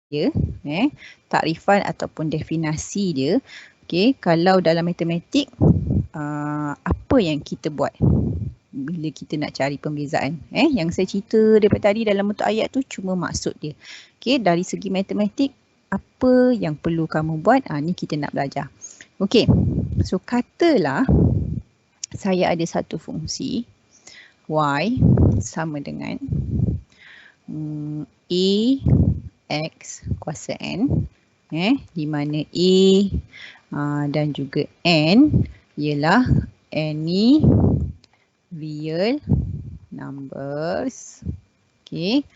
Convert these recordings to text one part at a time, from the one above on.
dia, takrifan ataupun definasi dia. Okey, kalau dalam matematik, apa yang kita buat bila kita nak cari pembezaan? Yang saya cerita daripada tadi dalam bentuk ayat tu cuma maksud dia. Okey, dari segi matematik, apa yang perlu kamu buat? Ni kita nak belajar. Okey, so katalah saya ada satu fungsi y sama dengan a x kuasa n, di mana a dan juga n ialah any real numbers. Okey,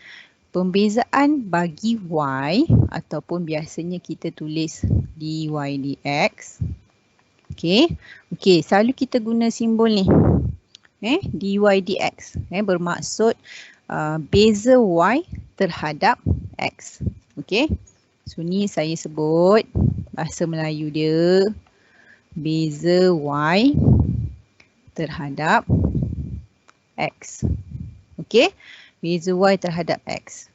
pembezaan bagi y ataupun biasanya kita tulis dy dx. Okey, selalu kita guna simbol ni, dy dx, bermaksud beza y terhadap x. Okey, so ni saya sebut bahasa Melayu dia beza y terhadap x. Okey, beza y terhadap x.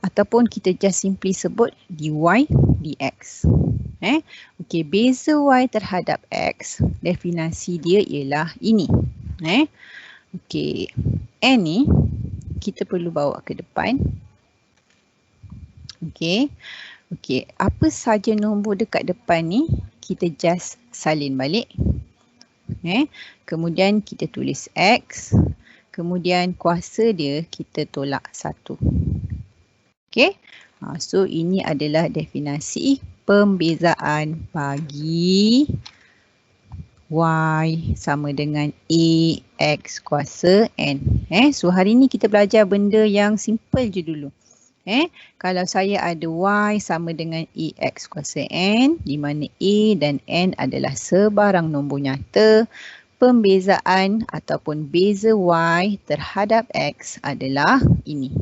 Ataupun kita just simply sebut dy dx. Okey, beza y terhadap x, definisi dia ialah ini. Okey, n ni kita perlu bawa ke depan. Okey, apa saja nombor dekat depan ni kita just salin balik. Kemudian kita tulis x, kemudian kuasa dia kita tolak 1. Okey, so ini adalah definisi pembezaan bagi y sama dengan ax kuasa n. So hari ni kita belajar benda yang simple je dulu. Kalau saya ada y sama dengan ax kuasa n, di mana a dan n adalah sebarang nombor nyata, pembezaan ataupun beza y terhadap x adalah ini.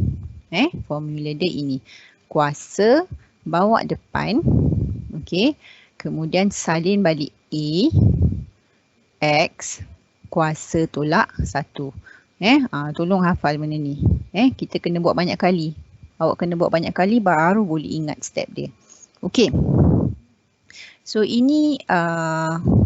Formula dia ini. Kuasa bawa depan, okey, kemudian salin balik a, x, kuasa tolak 1. Tolong hafal benda ni. Kita kena buat banyak kali. Awak kena buat banyak kali baru boleh ingat step dia. Okey. So ini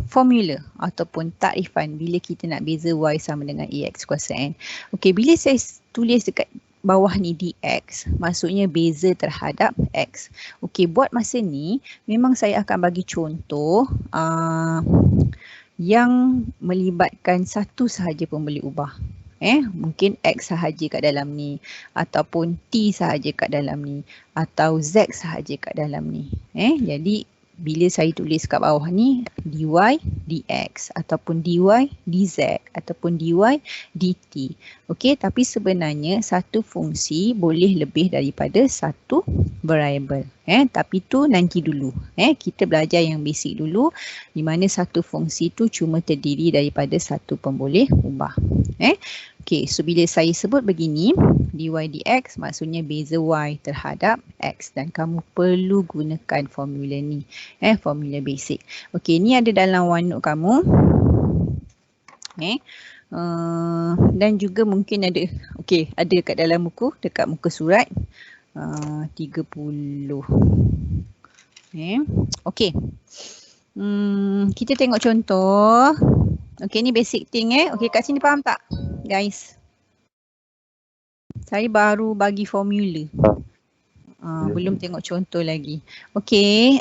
formula ataupun takrifan bila kita nak beza y sama dengan ax kuasa n. Okey, bila saya tulis dekat bawah ni dx, maksudnya beza terhadap x. Okey, buat masa ni memang saya akan bagi contoh yang melibatkan satu sahaja pun boleh ubah. Mungkin x sahaja kat dalam ni, ataupun t sahaja kat dalam ni, atau z sahaja kat dalam ni. Jadi bila saya tulis kat bawah ni dy dx ataupun dy dz ataupun dy dt. Okey, tapi sebenarnya satu fungsi boleh lebih daripada satu variable. Tapi tu nanti dulu. Kita belajar yang basic dulu, di mana satu fungsi tu cuma terdiri daripada satu pemboleh ubah. Okey, so bila saya sebut begini, dy dx maksudnya beza y terhadap x, dan kamu perlu gunakan formula ni, formula basic. Okey, ni ada dalam OneNote kamu. Dan juga mungkin ada, okey, ada kat dalam buku, dekat muka surat 30. Okey. Kita tengok contoh. Okey, ni basic thing. Okey, kat sini faham tak, guys? Saya baru bagi formula. Belum tengok contoh lagi. Okey,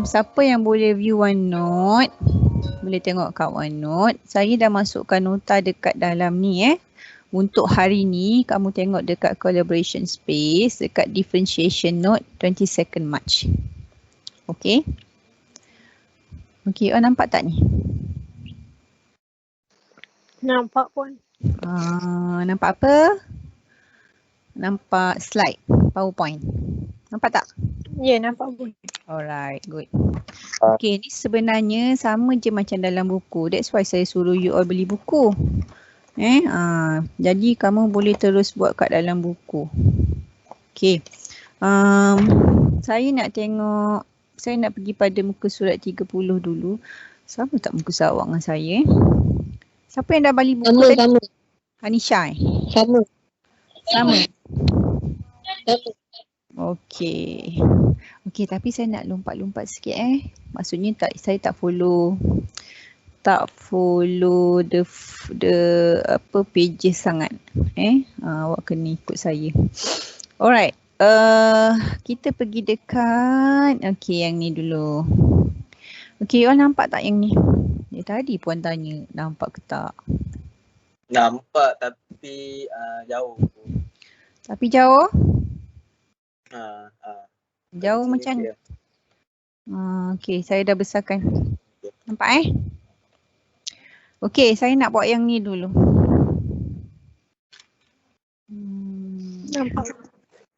siapa yang boleh view OneNote? Boleh tengok kat OneNote. Saya dah masukkan nota dekat dalam ni. Untuk hari ni, kamu tengok dekat collaboration space, dekat differentiation note 22nd March. Okey. Okey, nampak tak ni? Nampak pun. Nampak apa? Nampak slide, PowerPoint. Nampak tak? Ya, nampak pun. Alright, good. Okay, ni sebenarnya sama je macam dalam buku. That's why saya suruh you all beli buku. Jadi kamu boleh terus buat kat dalam buku. Okay. Saya nak tengok, saya nak pergi pada muka surat 30 dulu. Sama tak muka surat awak dengan saya? Siapa yang dah beli buku tadi? Sama. Hanisha. Sama. Sama. Okey. Okey, tapi saya nak lompat-lompat sikit Maksudnya saya tak follow the apa pages sangat. Awak kena ikut saya. Alright. Kita pergi dekat yang ni dulu. Okey, awak nampak tak yang ni? Tadi puan tanya nampak ke tak? Nampak tapi jauh. Tapi jauh? Jauh Sini macam dia. okey, saya dah besarkan. Nampak Okey, saya nak buat yang ni dulu.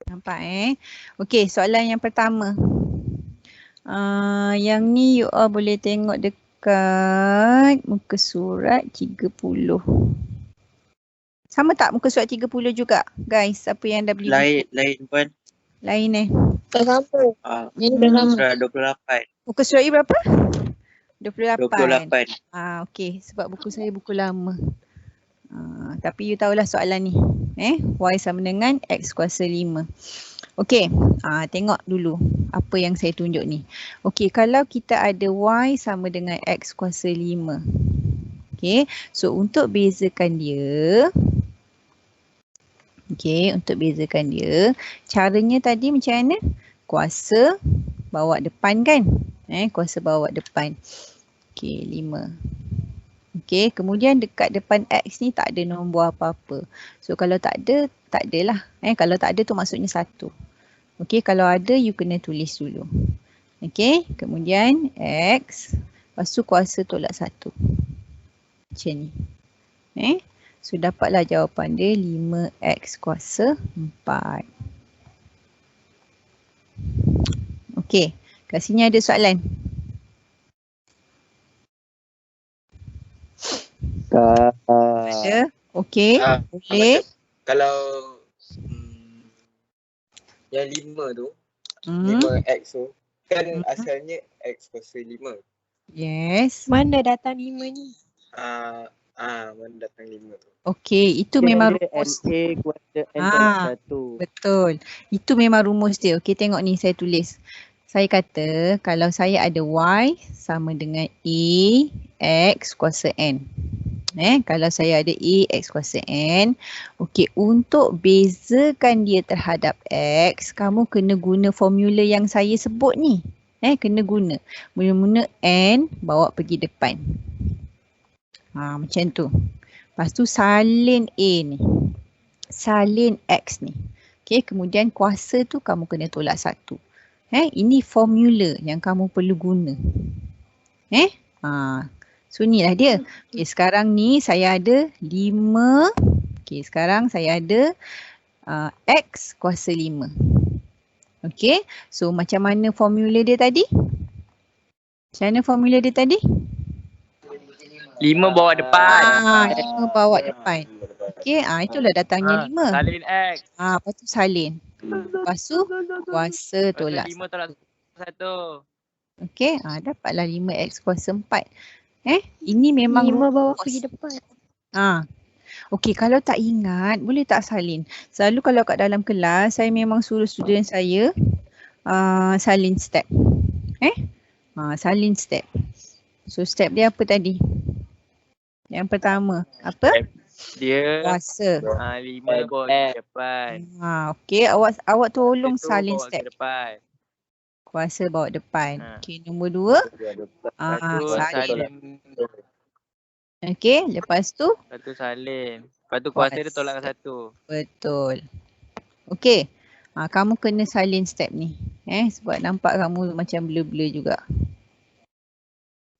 Nampak Okey, soalan yang pertama. Yang ni you all boleh tengok dekat muka surat 30. Sama tak muka surat 30 juga? Guys, siapa yang dah beli buku? Lain pun. Lain Tak sama. Ini dah sama. Surat 28. Muka surat you berapa? 28. 28. Okey, sebab buku saya buku lama. Tapi you tahulah soalan ni. Y sama dengan X kuasa 5. Okey, tengok dulu apa yang saya tunjuk ni. Okey, kalau kita ada Y sama dengan X kuasa 5. Okey, so untuk bezakan dia, caranya tadi macam mana? Kuasa bawa depan kan? Kuasa bawa depan. Okey, 5. Okey, kemudian dekat depan X ni tak ada nombor apa-apa. So kalau tak ada, tak adalah. Kalau tak ada tu maksudnya 1. Okey, kalau ada you kena tulis dulu. Okey, kemudian X, lepas tu kuasa tolak 1. Macam ni. So dapatlah jawapan dia 5X kuasa 4. Okey, kat sini ada soalan. Ada? Okey, boleh. Kalau yang 5 tu, 5X tu, kan asalnya X kuasa 5. Yes. Mana datang 5 ni? Mana datang 5 tu? Okey, itu memang rumus. NA kuasa N tolak 1. Betul. Itu memang rumus dia. Okey, tengok ni saya tulis. Saya kata kalau saya ada Y sama dengan A X kuasa N. Kalau saya ada A X kuasa N. Okey, untuk bezakan dia terhadap X, kamu kena guna formula yang saya sebut ni. Kena guna. Mula-mula N bawa pergi depan. Macam tu. Lepas tu salin A ni. Salin X ni. Okey, kemudian kuasa tu kamu kena tolak 1. Ini formula yang kamu perlu guna. So inilah dia. Okey, sekarang ni saya ada 5. Okey, sekarang saya ada X kuasa 5. Okey, so macam mana formula dia tadi? Macam mana formula dia tadi? 5 bawa depan. 5 bawa depan. Okey, itulah datangnya 5. Salin X. Lepas tu salin. Lepas tu kuasa tolak 5 tolak 1. Okey, dapatlah 5X kuasa 4. Ini memang 5 bawa rumus. pergi depan. Okey, kalau tak ingat, boleh tak salin? Selalu kalau kat dalam kelas, saya memang suruh student saya salin step. Salin step. So step dia apa tadi? Yang pertama, apa? Dia Kuasa. 5 bawa ke depan. Okey, awak tolong Itu salin bawa ke step. depan. Kuasa bawa depan. Okey, nombor 2. Lepas tu Salin. salin. Okey, lepas tu? Lepas tu salin. Lepas tu kuasa dia tolak 1. Betul. Okey. Kamu kena salin step ni. Sebab nampak kamu macam blur-blur juga.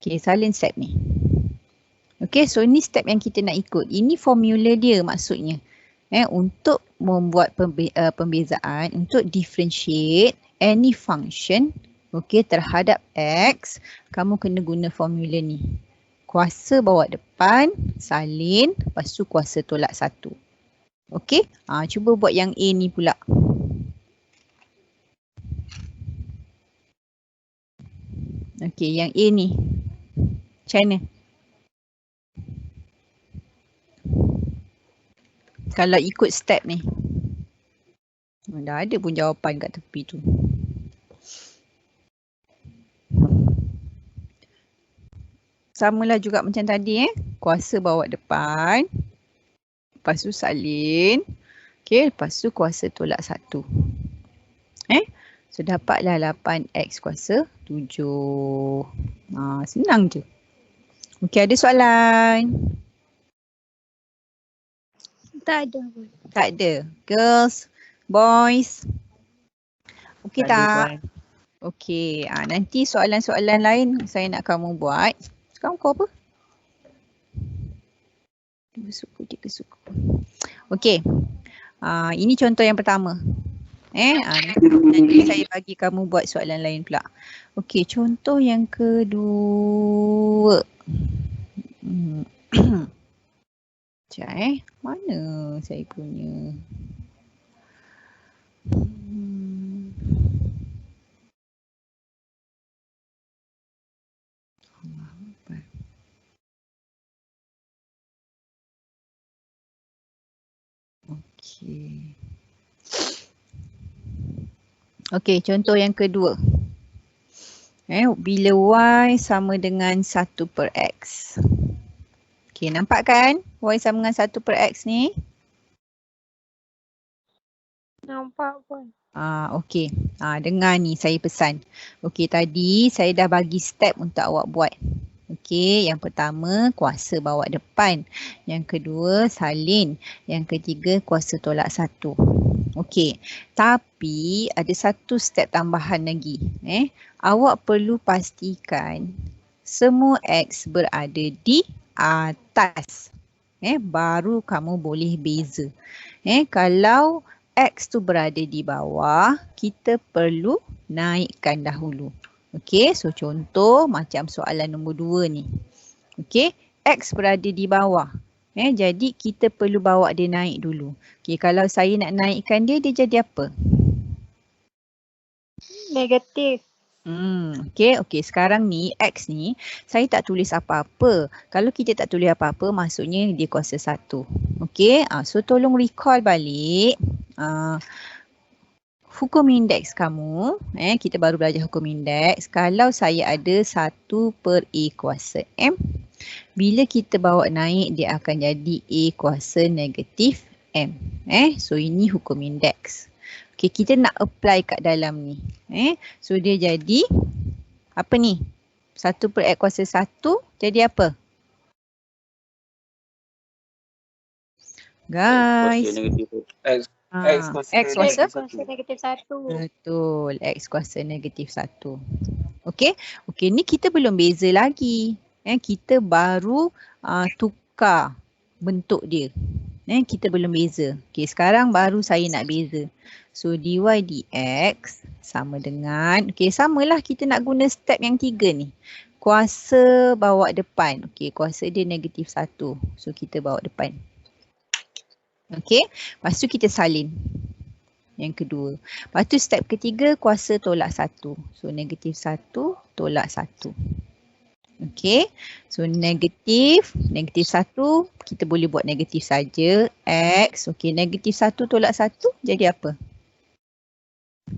Okey, salin step ni. Okey, so ni step yang kita nak ikut. Ini formula dia maksudnya. Untuk membuat pembezaan, untuk differentiate any function terhadap X, kamu kena guna formula ni. Kuasa bawa depan, salin, lepas tu kuasa tolak 1. Okey, cuba buat yang A ni pula. Okey, yang A ni. Macam mana? Kalau ikut step ni. Dah ada pun jawapan kat tepi tu. Samalah juga macam tadi kuasa bawa depan. Lepas tu salin. Okey, lepas tu kuasa tolak 1. So dapatlah 8x kuasa 7. Senang je. Okey, ada soalan? Tak ada pun. Tak ada. Girls, boys. Okey tak? Okey, nanti soalan-soalan lain saya nak kamu buat. Sekarang kau apa? 2 suku, 3 suku. Okey. Ini contoh yang pertama. Nanti saya bagi kamu buat soalan lain pula. Okey, contoh yang kedua. Sekejap mana saya punya? Okey, contoh yang kedua. Bila y sama dengan 1/x. Okey, nampak kan? Y sama dengan 1/x ni? Nampak pun. Okey. Dengar ni saya pesan. Okey, tadi saya dah bagi step untuk awak buat. Okey, yang pertama kuasa bawa depan. Yang kedua salin. Yang ketiga kuasa tolak 1. Okey, tapi ada satu step tambahan lagi. Awak perlu pastikan semua x berada di atas. Baru kamu boleh beza. Kalau x tu berada di bawah, kita perlu naikkan dahulu. Okey, so contoh macam soalan nombor 2 ni. Okey, x berada di bawah. Jadi kita perlu bawa dia naik dulu. Okey, kalau saya nak naikkan dia, dia jadi apa? Negatif. Okey, sekarang ni x ni saya tak tulis apa-apa. Kalau kita tak tulis apa-apa, maksudnya dia kuasa 1. Okey, so tolong recall balik hukum indeks kamu. Kita baru belajar hukum indeks. Kalau saya ada 1/A kuasa M, bila kita bawa naik, dia akan jadi A kuasa negatif M. So ini hukum indeks. Okey, kita nak apply kat dalam ni. So dia jadi apa ni? 1/x kuasa 1 jadi apa? Guys. X kuasa negatif 1. Betul, x kuasa negatif 1. Okey, ni kita belum beza lagi. Kita baru tukar bentuk dia. Kita belum beza. Okey, sekarang baru saya nak beza. So dy dx sama dengan, okey, samalah kita nak guna step yang 3 ni. Kuasa bawa depan. Okey, kuasa dia negatif 1. So kita bawa depan. Okey, lepas tu kita salin. Yang kedua. Lepas tu step ketiga, kuasa tolak 1. So negatif 1 tolak 1. Okey, so negatif 1 kita boleh buat negatif saja. X, okey, negatif 1 tolak 1 jadi apa?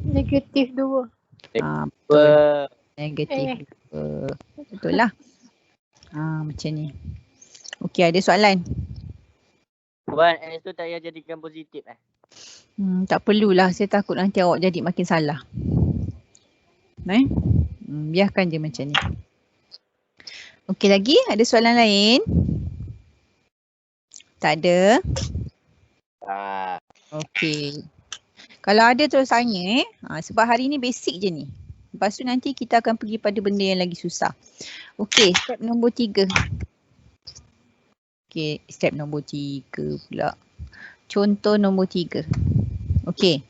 Negatif 2. Betul. Negatif 2. Betul lah. Macam ni. Okey, ada soalan? Puan, X tu tak payah jadikan positif Tak perlulah, saya takut nanti awak jadi makin salah. Biarkan je macam ni. Okey, lagi ada soalan lain? Tak ada? Okey. Kalau ada terus tanya sebab hari ni basic je ni. Lepas tu nanti kita akan pergi pada benda yang lagi susah. Okey, step nombor 3. Okey, step nombor 3 pula. Contoh nombor 3. Okey,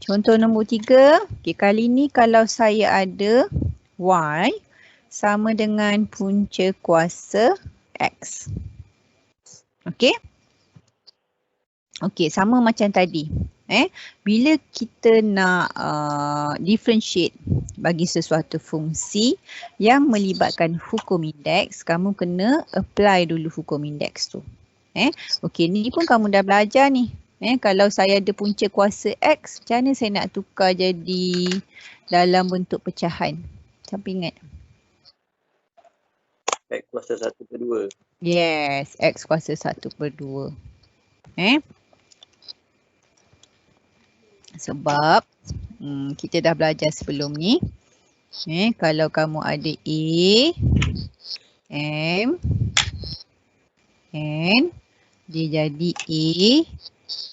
contoh nombor 3. Okey, kali ni kalau saya ada y sama dengan punca kuasa x. Okey? Okey, sama macam tadi. Bila kita nak differentiate bagi sesuatu fungsi yang melibatkan hukum indeks, kamu kena apply dulu hukum indeks tu. Okey, ni pun kamu dah belajar ni. Kalau saya ada punca kuasa X, macam mana saya nak tukar jadi dalam bentuk pecahan? Siapa ingat? X kuasa 1/2. Yes, X kuasa 1/2. Sebab kita dah belajar sebelum ni. Kalau kamu ada A, M, N, dia jadi A,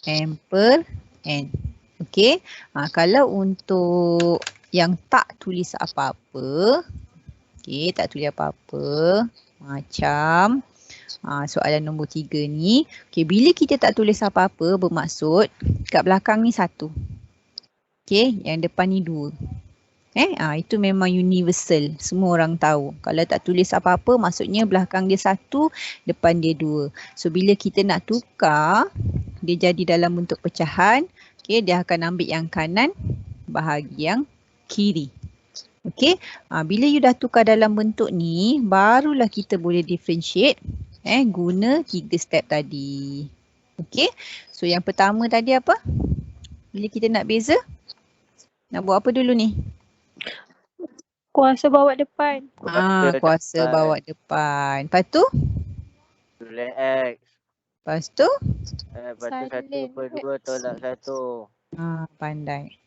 M per N. Okey. Kalau untuk yang tak tulis apa-apa, tak tulis apa-apa, macam soalan nombor 3 ni. Bila kita tak tulis apa-apa, bermaksud kat belakang ni 1. Yang depan ni 2. Itu memang universal, semua orang tahu. Kalau tak tulis apa-apa, maksudnya belakang dia 1, depan dia 2. So bila kita nak tukar, dia jadi dalam bentuk pecahan, dia akan ambil yang kanan, bahagi yang kiri. Bila you dah tukar dalam bentuk ni, barulah kita boleh differentiate guna 3 step tadi. So yang pertama tadi apa? Bila kita nak beza, nak buat apa dulu ni? Kuasa bawa depan. Kuasa bawa depan. Lepas tu? Tulis X. Lepas tu? Lepas tu 1/2 tolak 1. Pandai.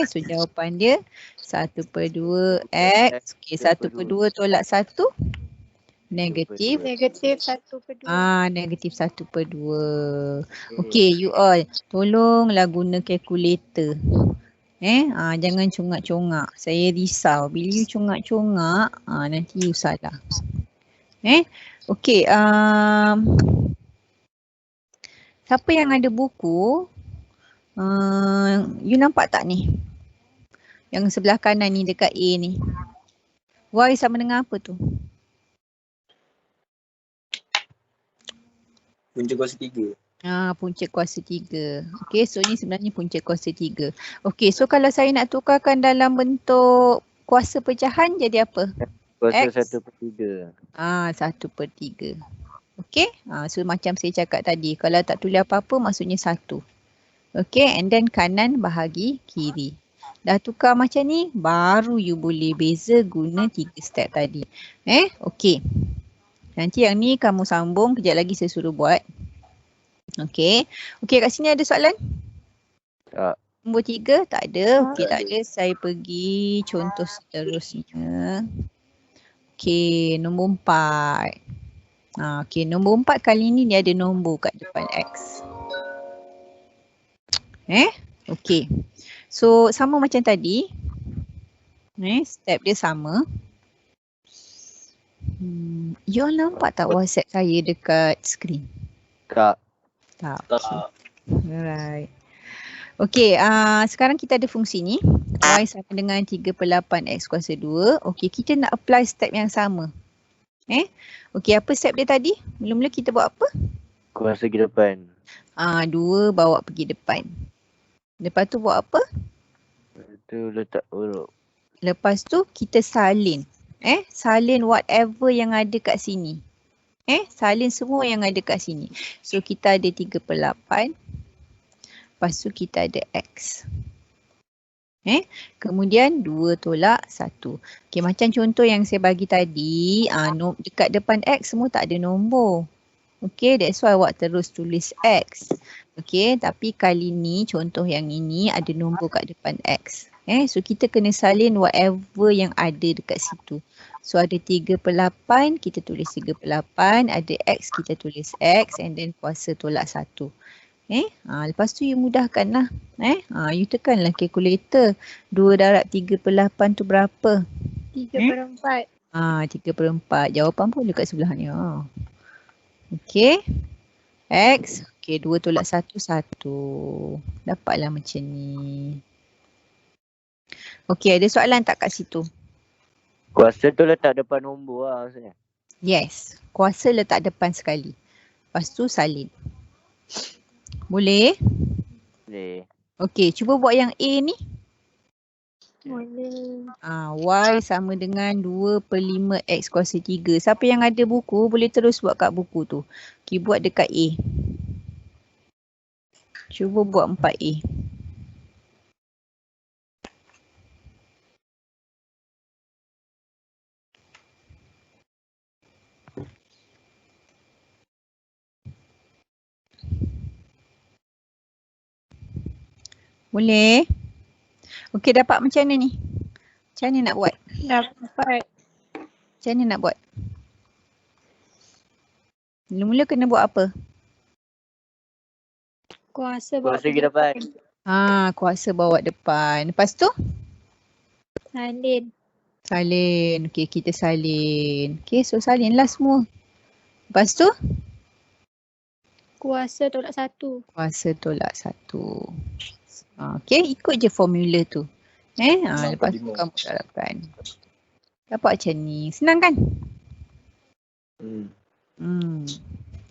So jawapan dia 1/2 X. 1/2 tolak 1? Negatif. Negatif 1/2. Negatif 1/2. You all, tolonglah guna kalkulator. Jangan congak-congak. Saya risau. Bila you congak-congak, nanti you salah. Siapa yang ada buku? You nampak tak ni? Yang sebelah kanan ni dekat A ni. Y sama dengan apa tu? Punca kuasa 3. Punca kuasa 3. So ni sebenarnya punca kuasa 3. So kalau saya nak tukarkan dalam bentuk kuasa pecahan jadi apa? Kuasa X. 1/3. 1/3. So macam saya cakap tadi, kalau tak tulis apa-apa maksudnya 1. And then kanan bahagi kiri. Dah tukar macam ni, baru you boleh beza guna 3 step tadi. Nanti yang ni kamu sambung, kejap lagi saya suruh buat. Kat sini ada soalan? Tak. Nombor 3 tak ada. Tak ada. Saya pergi contoh seterusnya. Nombor 4. Nombor 4 kali ni dia ada nombor kat depan X. So sama macam tadi. Step dia sama. You all nampak tak WhatsApp saya dekat skrin? Tak. Alright. Sekarang kita ada fungsi ni. Y sama dengan 3/8 X kuasa 2. Kita nak apply step yang sama. Apa step dia tadi? Mula-mula kita buat apa? Kuasa ke depan. 2 bawa pergi depan. Lepas tu buat apa? Itu letak huruf. Lepas tu kita salin. Salin whatever yang ada kat sini. Salin semua yang ada kat sini. So kita ada 3/8. Lepas tu kita ada X. Kemudian 2 tolak 1. Macam contoh yang saya bagi tadi. Dekat depan X semua tak ada nombor. That's why awak terus tulis X. Tapi kali ni contoh yang ini ada nombor kat depan X. So kita kena salin whatever yang ada dekat situ. So ada 3/8, kita tulis 3/8. Ada X, kita tulis X. And then kuasa tolak 1. Lepas tu you mudahkan lah. You tekanlah kalkulator. 2 darab 3/8 tu berapa? 3/4. 3/4. Jawapan pun dekat sebelah ni. X. 2 tolak 1, 1. Dapatlah macam ni. Ada soalan tak kat situ? Kuasa tu letak depan nombor lah maksudnya. Yes. Kuasa letak depan sekali. Lepas tu salin. Boleh? Boleh. Cuba buat yang A ni. Boleh. Y sama dengan 2/5 X kuasa 3. Siapa yang ada buku boleh terus buat kat buku tu. Buat dekat A. Cuba buat 4A. Boleh? Okey, dapat macam mana ni? Macam mana nak buat? Dapat. Macam mana nak buat? Mula-mula kena buat apa? Kuasa bawa Kuasa ke depan. Kuasa bawa depan. Lepas tu? Salin. Salin. Okey, kita salin. Okey, so salinlah semua. Lepas tu? Kuasa tolak 1. Kuasa tolak 1. Okey, ikut je formula tu. Lepas tu kamu terapkan. Dapat macam ni. Senang kan?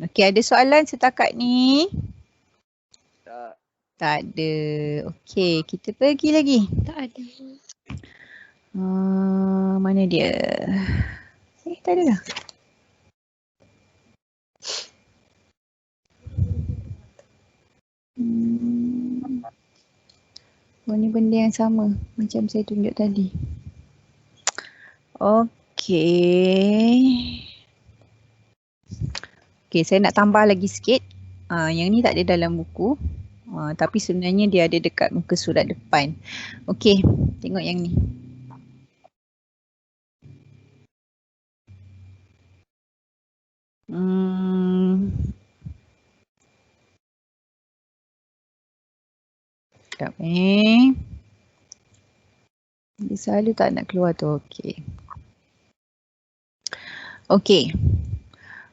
Okey, ada soalan setakat ni? Tak ada. Okey, kita pergi lagi. Tak ada. Mana dia? Tak ada dah. Ni benda yang sama macam saya tunjuk tadi. Okey. Okey, saya nak tambah lagi sikit. Yang ni tak ada dalam buku. Tapi sebenarnya dia ada dekat muka surat depan. Okey, tengok yang ni. Sekejap Dia selalu tak nak keluar tu. Okey. Okey.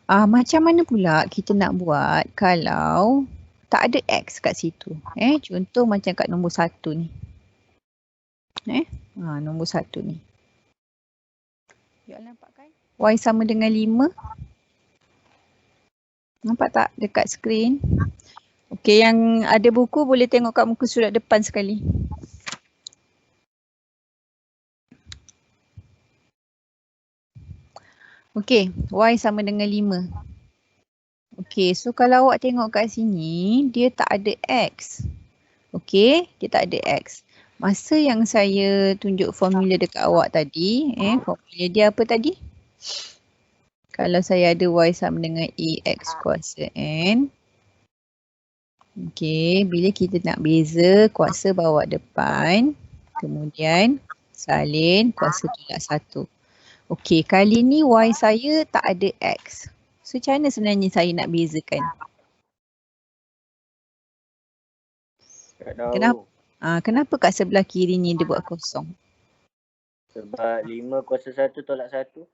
Macam mana pula kita nak buat kalau tak ada X kat situ? Contoh macam kat nombor 1 ni. Nombor 1 ni. You nampak kan? Y sama dengan 5. Nampak tak dekat skrin? Okey, yang ada buku boleh tengok kat muka surat depan sekali. Okey, Y sama dengan 5. Okey, so kalau awak tengok kat sini, dia tak ada X. Okey, dia tak ada X. Masa yang saya tunjuk formula dekat awak tadi, formula dia apa tadi? Kalau saya ada Y sama dengan AX kuasa N. Okey, bila kita nak beza kuasa bawa depan, kemudian salin kuasa tolak 1. Okey, kali ni Y saya tak ada X. So macam mana sebenarnya saya nak bezakan? Tak tahu. Kenapa kat sebelah kiri ni dia buat kosong? Sebab 5 kuasa 1 tolak 1.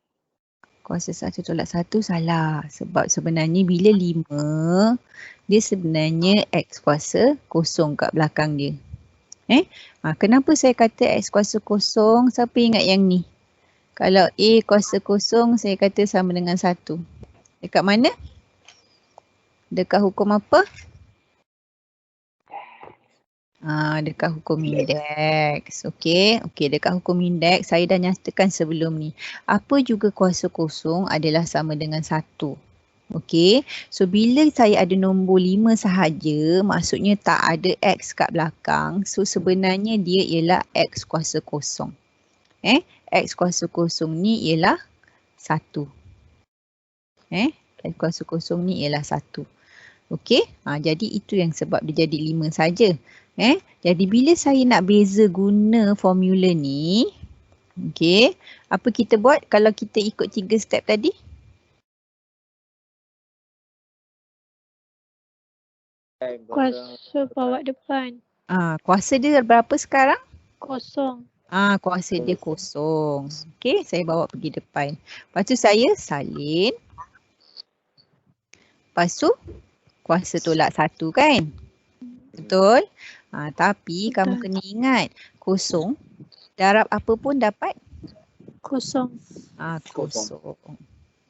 Kuasa 1 tolak 1 salah. Sebab sebenarnya bila 5, dia sebenarnya X kuasa kosong kat belakang dia. Kenapa saya kata X kuasa kosong? Siapa ingat yang ni? Kalau A kuasa kosong, saya kata sama dengan 1. Dekat mana? Dekat hukum apa? Dekat hukum indeks. Okey, dekat hukum indeks saya dah nyatakan sebelum ni. Apa juga kuasa kosong adalah sama dengan 1. Okey, so bila saya ada nombor 5 sahaja, maksudnya tak ada X kat belakang. So sebenarnya dia ialah X kuasa kosong. X kuasa kosong ni ialah 1. X kuasa kosong ni ialah 1. Okey, jadi itu yang sebab dia jadi 5 saja. Jadi bila saya nak beza guna formula ni, okey, apa kita buat kalau kita ikut 3 step tadi? Kuasa bawa depan. Kuasa dia berapa sekarang? Kosong. Kuasa dia kosong. Okey, saya bawa pergi depan. Lepas tu saya salin. Lepas tu kuasa tolak 1 kan? Betul? Tapi kamu kena ingat, kosong, darab apa pun dapat? Kosong. Kosong.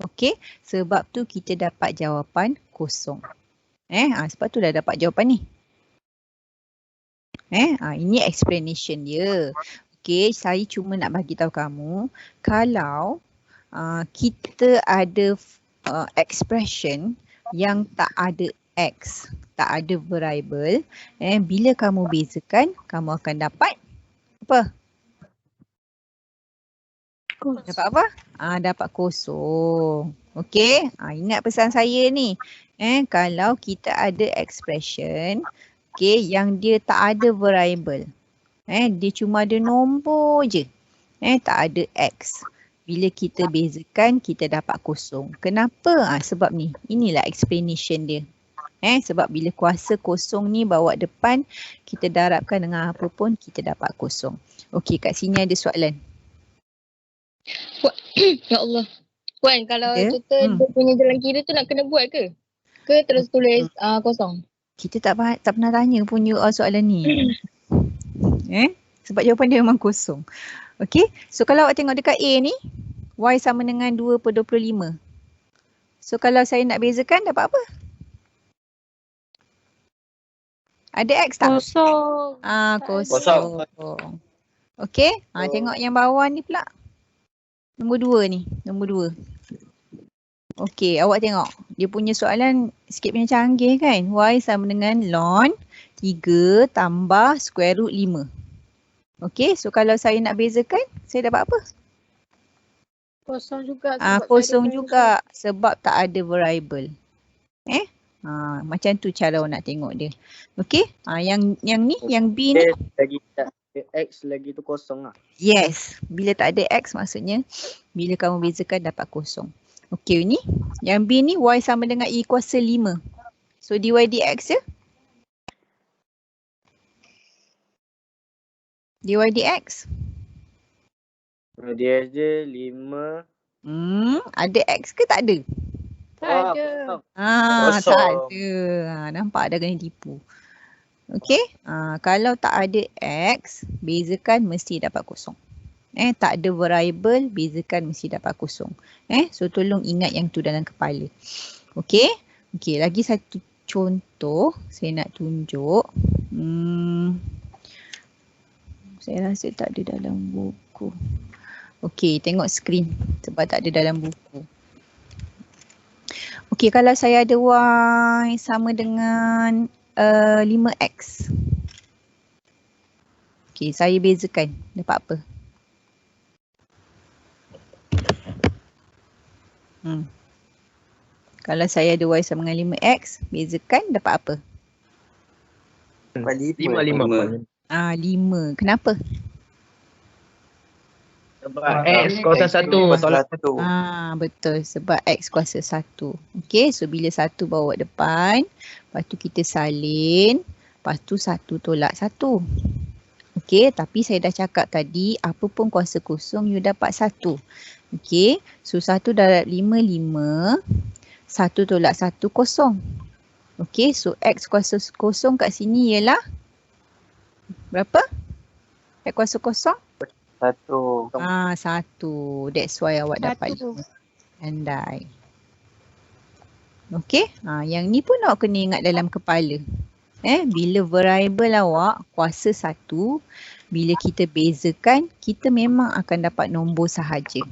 Okey, sebab tu kita dapat jawapan kosong. Sebab tu dah dapat jawapan ni. Ini explanation dia. Okey, saya cuma nak bagi tahu kamu, kalau kita ada expression yang tak ada X, tak ada variable, bila kamu bezakan, kamu akan dapat apa? Dapat apa? Dapat kosong. Okey, ingat pesan saya ni. Kalau kita ada expression, yang dia tak ada variable. Dia cuma ada nombor je. Tak ada X. Bila kita bezakan, kita dapat kosong. Kenapa? Sebab ni. Inilah explanation dia. Sebab bila kuasa kosong ni bawa depan, kita darabkan dengan apa pun, kita dapat kosong. Okey, kat sini ada soalan. Ya Allah. Puan, kalau Ya? kita dia punya jalan kira tu nak kena buat ke? Ke terus tulis kosong? Kita tak pernah tanya pun soalan ni. Sebab jawapan dia memang kosong. Okey, so kalau awak tengok dekat A ni, Y sama dengan 2/25. So kalau saya nak bezakan, dapat apa? Ada X tak? Kosong. Kosong. Okey, tengok yang bawah ni pula. Nombor 2 ni, nombor 2. Okey, awak tengok. Dia punya soalan sikit punya canggih kan? Y sama dengan ln 3 tambah square root 5. Okey, so kalau saya nak bezakan, saya dapat apa? Kosong juga. Kosong juga sebab tak ada variable. Macam tu cara awak nak tengok dia. Okey, yang ni, yang B ni. Lagi tak ada X lagi tu kosong lah. Yes, bila tak ada X maksudnya bila kamu bezakan dapat kosong. Okey, ni yang B ni Y sama dengan E kuasa 5. So dy dx je. Dy dx. Dia je 5. Ada X ke tak ada? Tak ada. Kosong. Tak ada. Nampak dah kena tipu. Okey, kalau tak ada X, bezakan mesti dapat kosong. Tak ada variable, bezakan mesti dapat kosong. So tolong ingat yang tu dalam kepala. Okey, lagi satu contoh saya nak tunjuk. Saya rasa tak ada dalam buku. Okey, tengok skrin sebab tak ada dalam buku. Okey, kalau saya ada Y sama dengan 5X. Okey, saya bezakan. Dapat apa? Kalau saya ada Y sama dengan 5X, bezakan dapat apa? 5. 5. Kenapa? Sebab X kuasa 1 tolak 1. Betul. Sebab X kuasa 1. Okey, so bila 1 bawa depan, lepas tu kita salin, lepas tu 1 tolak 1. Okey, tapi saya dah cakap tadi, apa pun kuasa kosong, you dapat 1. Okey, so 1 darab 5, 5. 1 tolak 1, kosong. Okey, so X kuasa kosong kat sini ialah berapa? X kuasa kosong? 1. 1. That's why awak dapat 5. Andai. Okey, yang ni pun awak kena ingat dalam kepala. Bila variable awak kuasa 1, bila kita bezakan, kita memang akan dapat nombor sahaja.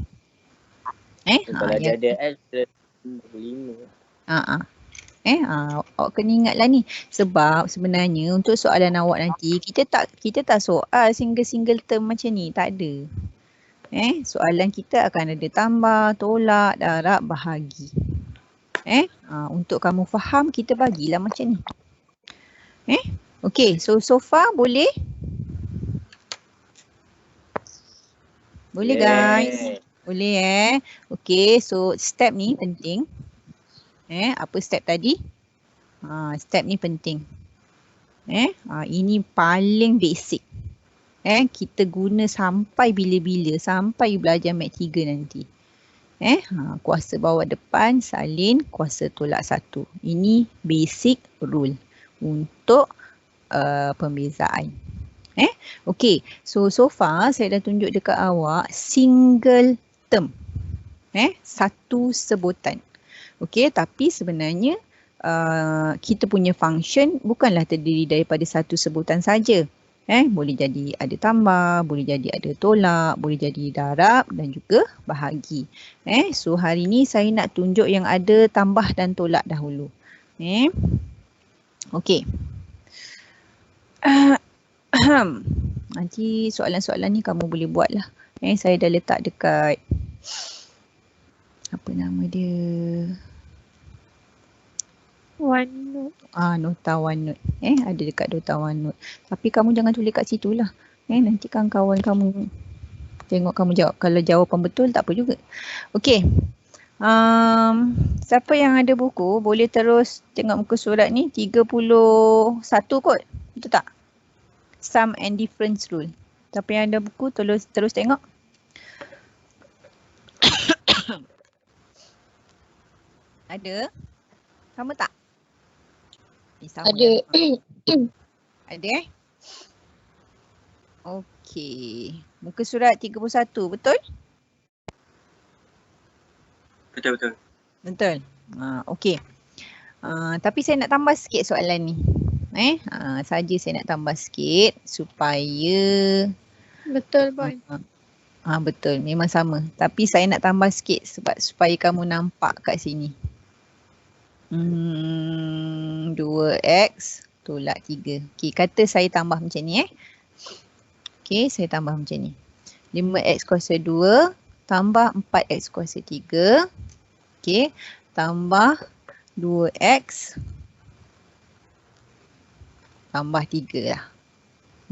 kalau dia ada X, 5. Awak kena ingatlah ni. Sebab sebenarnya untuk soalan awak nanti, kita tak soal single term macam ni. Tak ada. Soalan kita akan ada tambah, tolak, darab, bahagi. Untuk kamu faham, kita bagilah macam ni. Okey, so far boleh? Boleh guys? Boleh Okey, so step ni penting. Apa step tadi? Step ni penting. Ini paling basic. Kita guna sampai bila-bila, sampai belajar Mat 3 nanti. Kuasa bawa depan, salin, kuasa tolak 1. Ini basic rule untuk pembezaan. Okey, so far saya dah tunjuk dekat awak single term. Satu sebutan. Okey, tapi sebenarnya kita punya function bukanlah terdiri daripada satu sebutan saja. Boleh jadi ada tambah, boleh jadi ada tolak, boleh jadi darab dan juga bahagi. So hari ni saya nak tunjuk yang ada tambah dan tolak dahulu. Okey. Nanti soalan-soalan ni kamu boleh buat lah. Saya dah letak dekat apa nama dia? OneNote. Nota OneNote. Ada dekat nota OneNote. Tapi kamu jangan tulis kat situ lah. Nanti kawan kamu tengok kamu jawab. Kalau jawapan betul tak apa juga. Okey. Siapa yang ada buku boleh terus tengok muka surat ni 31 kot. Betul tak? Sum and difference rule. Siapa yang ada buku terus tengok. Ada? Sama tak? Sama Ada. Ada Okey. Muka surat 31, betul? Betul. Betul. Okey. Tapi saya nak tambah sikit soalan ni. Saja saya nak tambah sikit supaya Betul, Boy. betul, memang sama. Tapi saya nak tambah sikit supaya kamu nampak kat sini. 2x tolak 3. Okey, kata saya tambah macam ni Okey, saya tambah macam ni. 5x kuasa 2 tambah 4x kuasa 3. Okey, tambah 2x tambah 3 lah.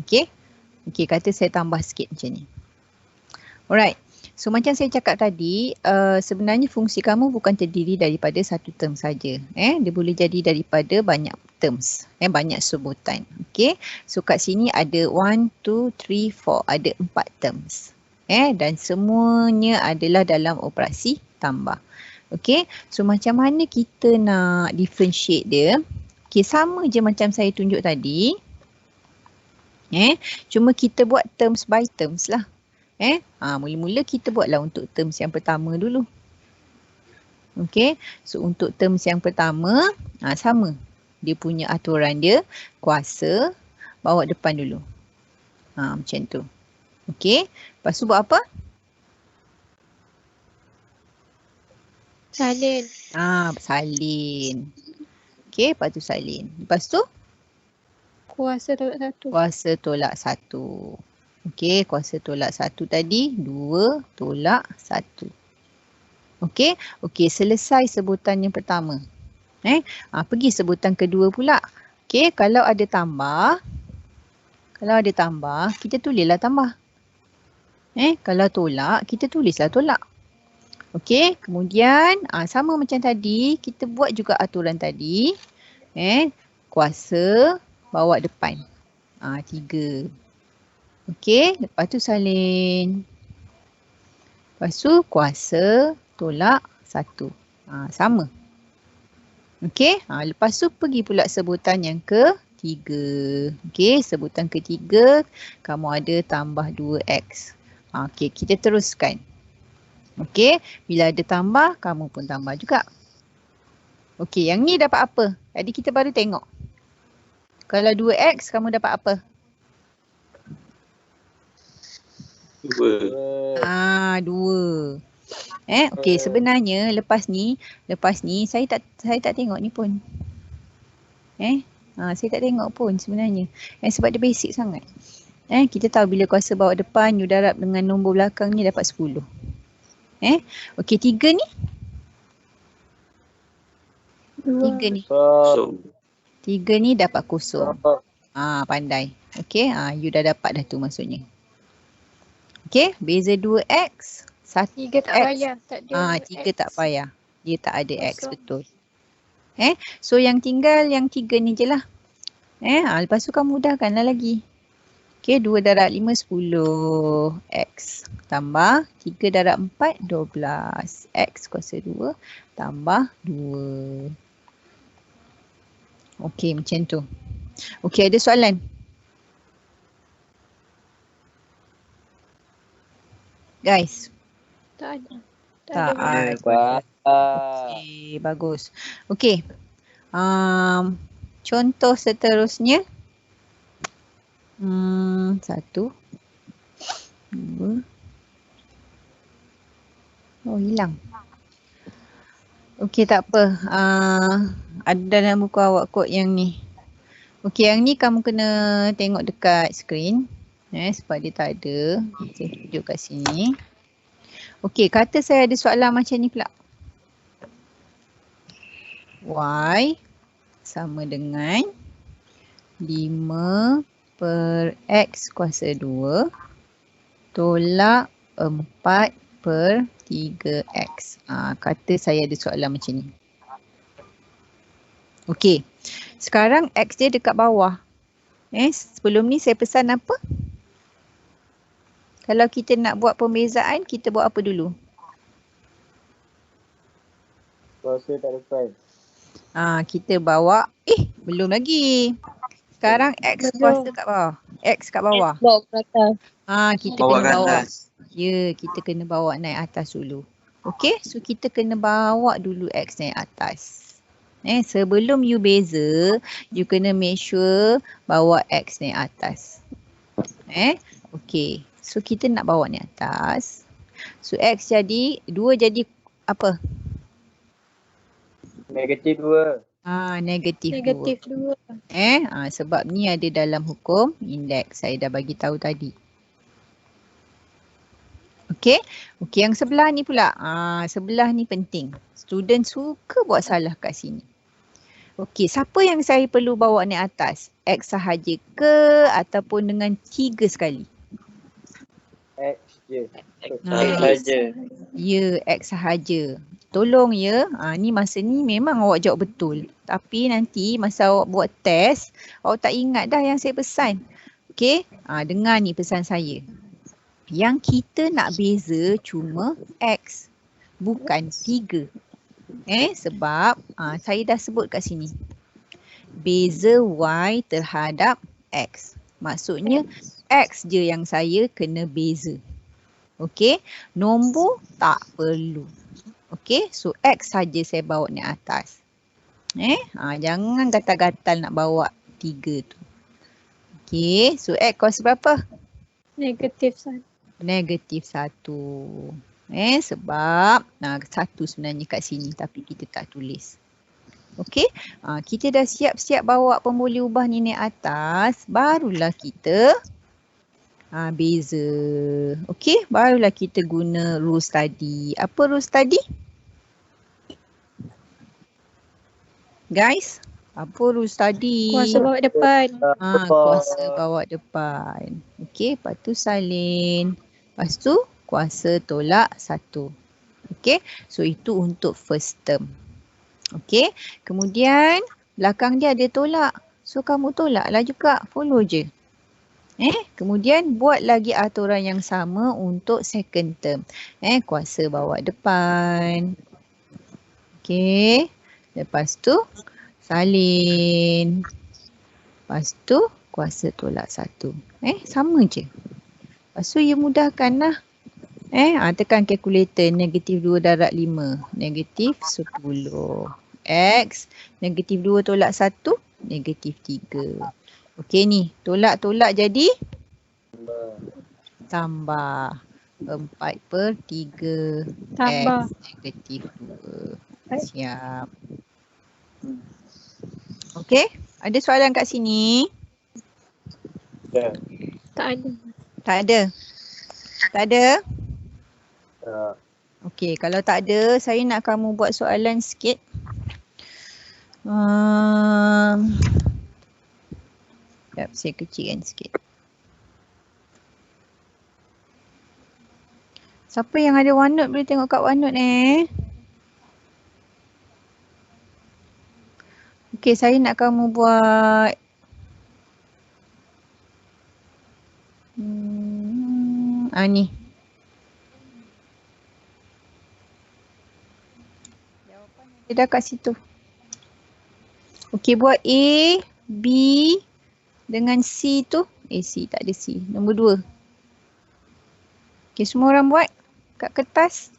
Okey. Okey, kata saya tambah sikit macam ni. Alright. So macam saya cakap tadi, sebenarnya fungsi kamu bukan terdiri daripada satu term saja. Dia boleh jadi daripada banyak terms, banyak sebutan. Okey. So kat sini ada 1, 2, 3, 4, ada 4 terms. Dan semuanya adalah dalam operasi tambah. Okey. So macam mana kita nak differentiate dia? Okey, sama je macam saya tunjuk tadi. Cuma kita buat terms by terms lah. Mula-mula kita buatlah untuk terms yang pertama dulu. Okey. So untuk terms yang pertama, sama. Dia punya aturan dia, kuasa bawa depan dulu. Macam tu. Okey. Lepas tu buat apa? Salin. Salin. Okey, lepas tu salin. Lepas tu? Kuasa tolak 1. Kuasa tolak 1. Okey, kuasa tolak 1 tadi, 2 tolak 1. Okey, selesai sebutan yang pertama. Pergi sebutan kedua pula. Okey, kalau ada tambah, kita tulislah tambah. Kalau tolak, kita tulislah tolak. Okey, kemudian sama macam tadi, kita buat juga aturan tadi. Kuasa bawa depan. 3. Okey, lepas tu salin. Lepas tu kuasa tolak 1. Sama. Okey, lepas tu pergi pula sebutan yang ketiga. Okey, sebutan ketiga kamu ada tambah 2x. Okey, kita teruskan. Okey, bila ada tambah, kamu pun tambah juga. Okey, yang ni dapat apa? Tadi kita baru tengok. Kalau 2x, kamu dapat apa? 2. 2. Okey, sebenarnya lepas ni saya tak tengok ni pun. Saya tak tengok pun sebenarnya. Sebab dia basic sangat. Kita tahu bila kuasa bawa depan, you darab dengan nombor belakang ni dapat 10. Okey, 3 ni? 3 ni. 3 ni dapat kosong. Pandai. Okey, you dah dapat dah tu maksudnya. Okey, beza 2x, 3 tak payah. Tak ada 3 tak payah. Dia tak ada x, Kosong. betul. So yang tinggal yang 3 ni je lah. Lepas tu kamu mudahkanlah lagi. Okey, 2 darab 5, 10. X tambah 3 darab 4, 12. X kuasa 2 tambah 2. Okey, macam tu. Okey, ada soalan? Guys. Tak ada. Tak ada. Okey, bagus. Okey. Contoh seterusnya. 1, 2. Oh, hilang. Okey, tak apa. Ada dalam buku awak kot yang ni. Okey, yang ni kamu kena tengok dekat skrin. Sebab dia tak ada. Saya tunjuk kat sini. Okey, kata saya ada soalan macam ni pula. Y sama dengan 5 per X kuasa 2 tolak 4 per 3X. Kata saya ada soalan macam ni. Okey, sekarang X dia dekat bawah. Sebelum ni saya pesan apa? Kalau kita nak buat pembezaan, kita buat apa dulu? Kuasa tak depan. Kita bawa, belum lagi. Sekarang X kuasa kat bawah. X kat bawah. Bawa ke atas. Kita Bawa kena ke bawa. atas. Ya, kita kena bawa naik atas dulu. Okey, so kita kena bawa dulu X naik atas. Sebelum you beza, you kena make sure bawa X naik atas. Okey, so kita nak bawa naik atas. So X jadi, 2 jadi apa? Negatif 2. Negatif 2. Negatif 2. Sebab ni ada dalam hukum indeks. Saya dah bagi tahu tadi. Okey, yang sebelah ni pula. Sebelah ni penting. Student suka buat salah kat sini. Okey, siapa yang saya perlu bawa naik atas? X sahaja ke ataupun dengan 3 sekali? X je. Sahaja. Ya, X sahaja. Tolong ya, ni masa ni memang awak jawab betul. Tapi nanti masa awak buat test, awak tak ingat dah yang saya pesan. Okey, dengar ni pesan saya. Yang kita nak beza cuma X, bukan 3. Sebab saya dah sebut kat sini. Beza Y terhadap X. Maksudnya X je yang saya kena beza. Okey, nombor tak perlu. Okey, so X saja saya bawa ni atas. Jangan gatal-gatal nak bawa 3 tu. Okey, so X kuasa berapa? Negatif 1. Negatif 1. Sebab 1 sebenarnya kat sini tapi kita tak tulis. Okey, kita dah siap-siap bawa pemboleh ubah ni naik atas. Barulah kita beza. Okey, barulah kita guna rules tadi. Apa rules tadi? Guys, apa rules tadi? Kuasa bawa depan. Kuasa bawa depan. Okey, lepas tu salin. Lepas tu kuasa tolak 1. Okey, so itu untuk first term. Okey, kemudian belakang dia ada tolak. So kamu tolaklah juga, follow je. Kemudian buat lagi aturan yang sama untuk second term. Kuasa bawa depan. Okey, lepas tu salin. Lepas tu kuasa tolak 1. Sama je. Lepas tu ia mudahkan lah. Tekan kalkulator, negatif 2 darab 5. Negatif 10. X, negatif 2 tolak 1, negatif 3. Okey ni, tolak-tolak jadi? Tambah. 4 per 3. Tambah. X, negatif 2. Siap. Okey, ada soalan kat sini? Tak ada. Tak ada? Tak ada? Okey, kalau tak ada, saya nak kamu buat soalan sikit. Sekejap, saya kecilkan sikit. Siapa yang ada OneNote boleh tengok kat OneNote Okey, saya nak kamu buat ni. Jawapan ada dah kat situ. Okey, buat A, B dengan C tu. C tak ada C. Nombor 2. Okey, semua orang buat kat kertas.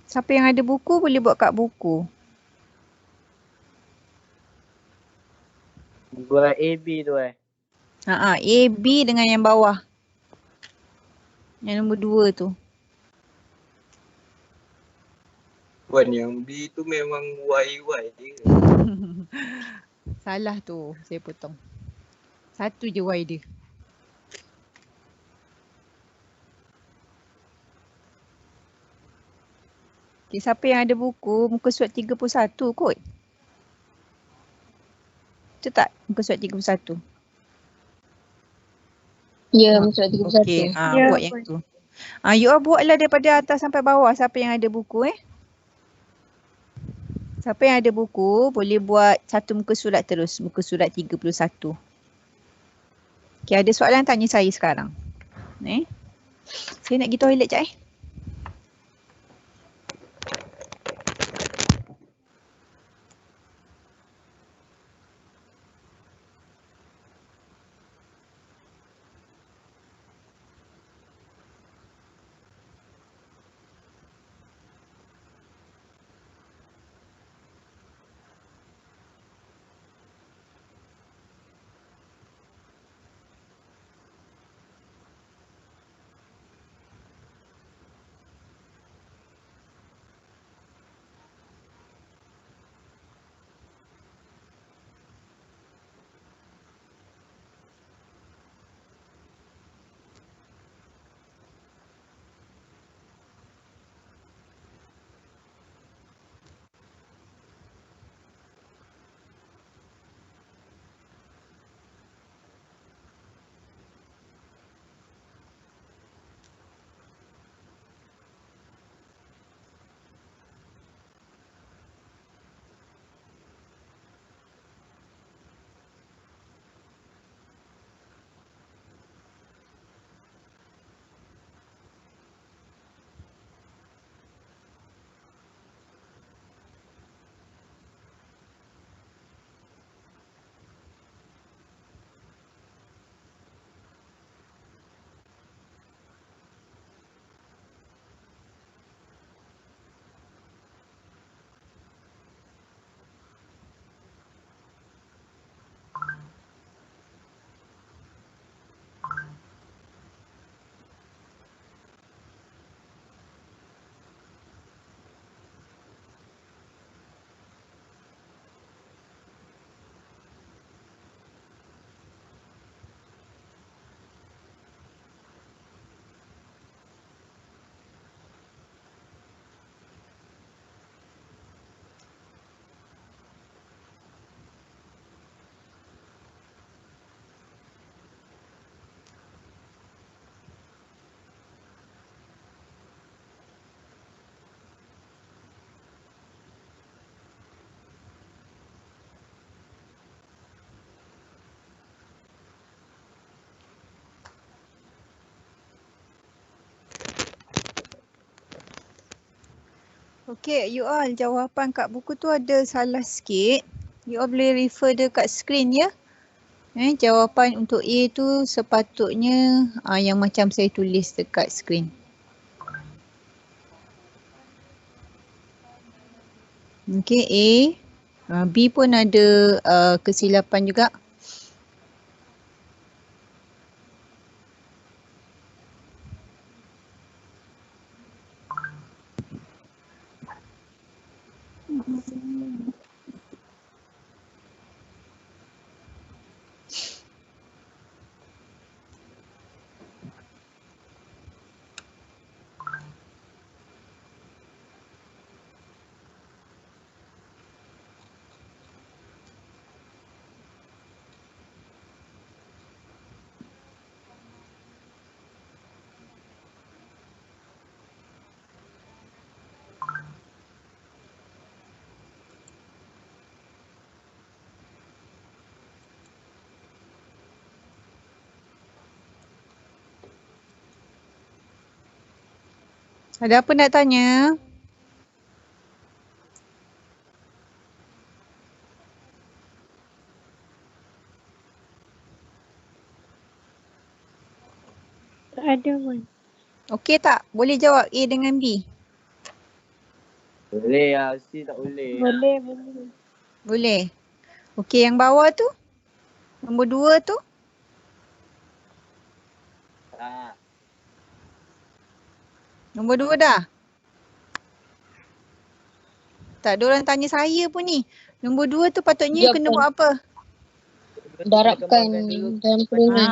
Siapa yang ada buku boleh buat kat buku. Buat AB tu A, B dengan yang bawah. Yang nombor 2 tu. Wan, yang B tu memang Y je. Salah tu, saya potong. Satu je Y dia. Okay, siapa yang ada buku, muka surat 31 kot. Betul tak? Muka surat 31. Ya, surat 31. Okey, Ya, buat yang tu. You all buatlah daripada atas sampai bawah siapa yang ada buku Siapa yang ada buku boleh buat satu muka surat terus, muka surat 31. Okey, ada soalan tanya saya sekarang. Saya nak pergi toilet jap Okey, you all jawapan kat buku tu ada salah sikit. You all boleh refer dekat screen ya. Jawapan untuk A tu sepatutnya yang macam saya tulis dekat screen. Okey, A. B pun ada kesilapan juga. Ada apa nak tanya? Tak ada pun. Okey tak? Boleh jawab A dengan B? Boleh lah, mesti tak boleh. Boleh. Boleh. Okey, yang bawah tu? Nombor 2 tu? Tak. Nombor 2 dah? Tak ada orang tanya saya pun ni. Nombor 2 tu patutnya you kena buat apa? Darabkan dalam kurungan.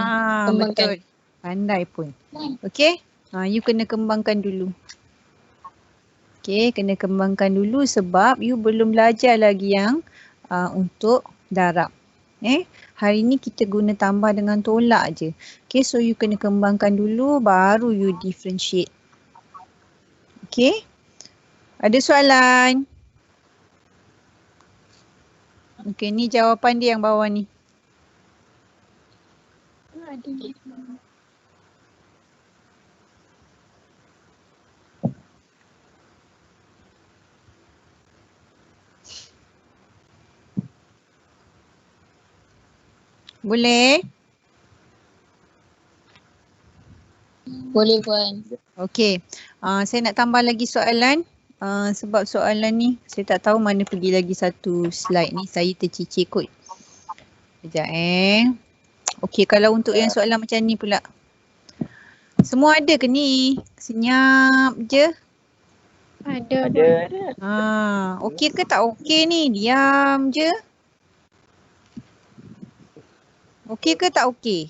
Betul. Pandai pun. Okay. You kena kembangkan dulu. Okay, kena kembangkan dulu sebab you belum belajar lagi yang untuk darab. Hari ni kita guna tambah dengan tolak je. Okay, so you kena kembangkan dulu baru you differentiate. Okay. Ada soalan? Okay, ni jawapan dia yang bawah ni. Boleh? Boleh Puan. Okey. Saya nak tambah lagi soalan. Sebab soalan ni saya tak tahu mana pergi lagi satu slide ni. Saya tercicir kot. Sekejap Okey, kalau untuk yang soalan macam ni pula. Semua ada ke ni? Senyap je. Ada. Okey ke tak okey ni? Diam je. Okey ke tak okey?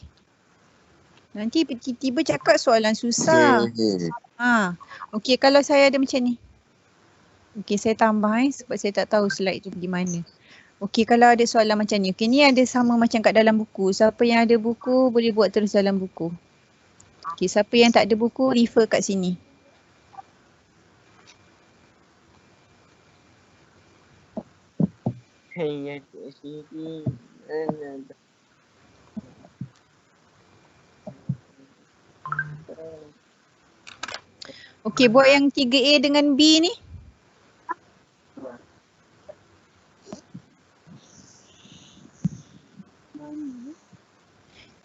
Nanti tiba-tiba cakap soalan susah. Okey, kalau saya ada macam ni. Okey, saya tambah sebab saya tak tahu slide tu pergi mana. Okey, kalau ada soalan macam ni. Okey, ni ada sama macam kat dalam buku. Siapa yang ada buku boleh buat terus dalam buku. Okey, siapa yang tak ada buku refer kat sini. Okey, buat yang 3A dengan B ni.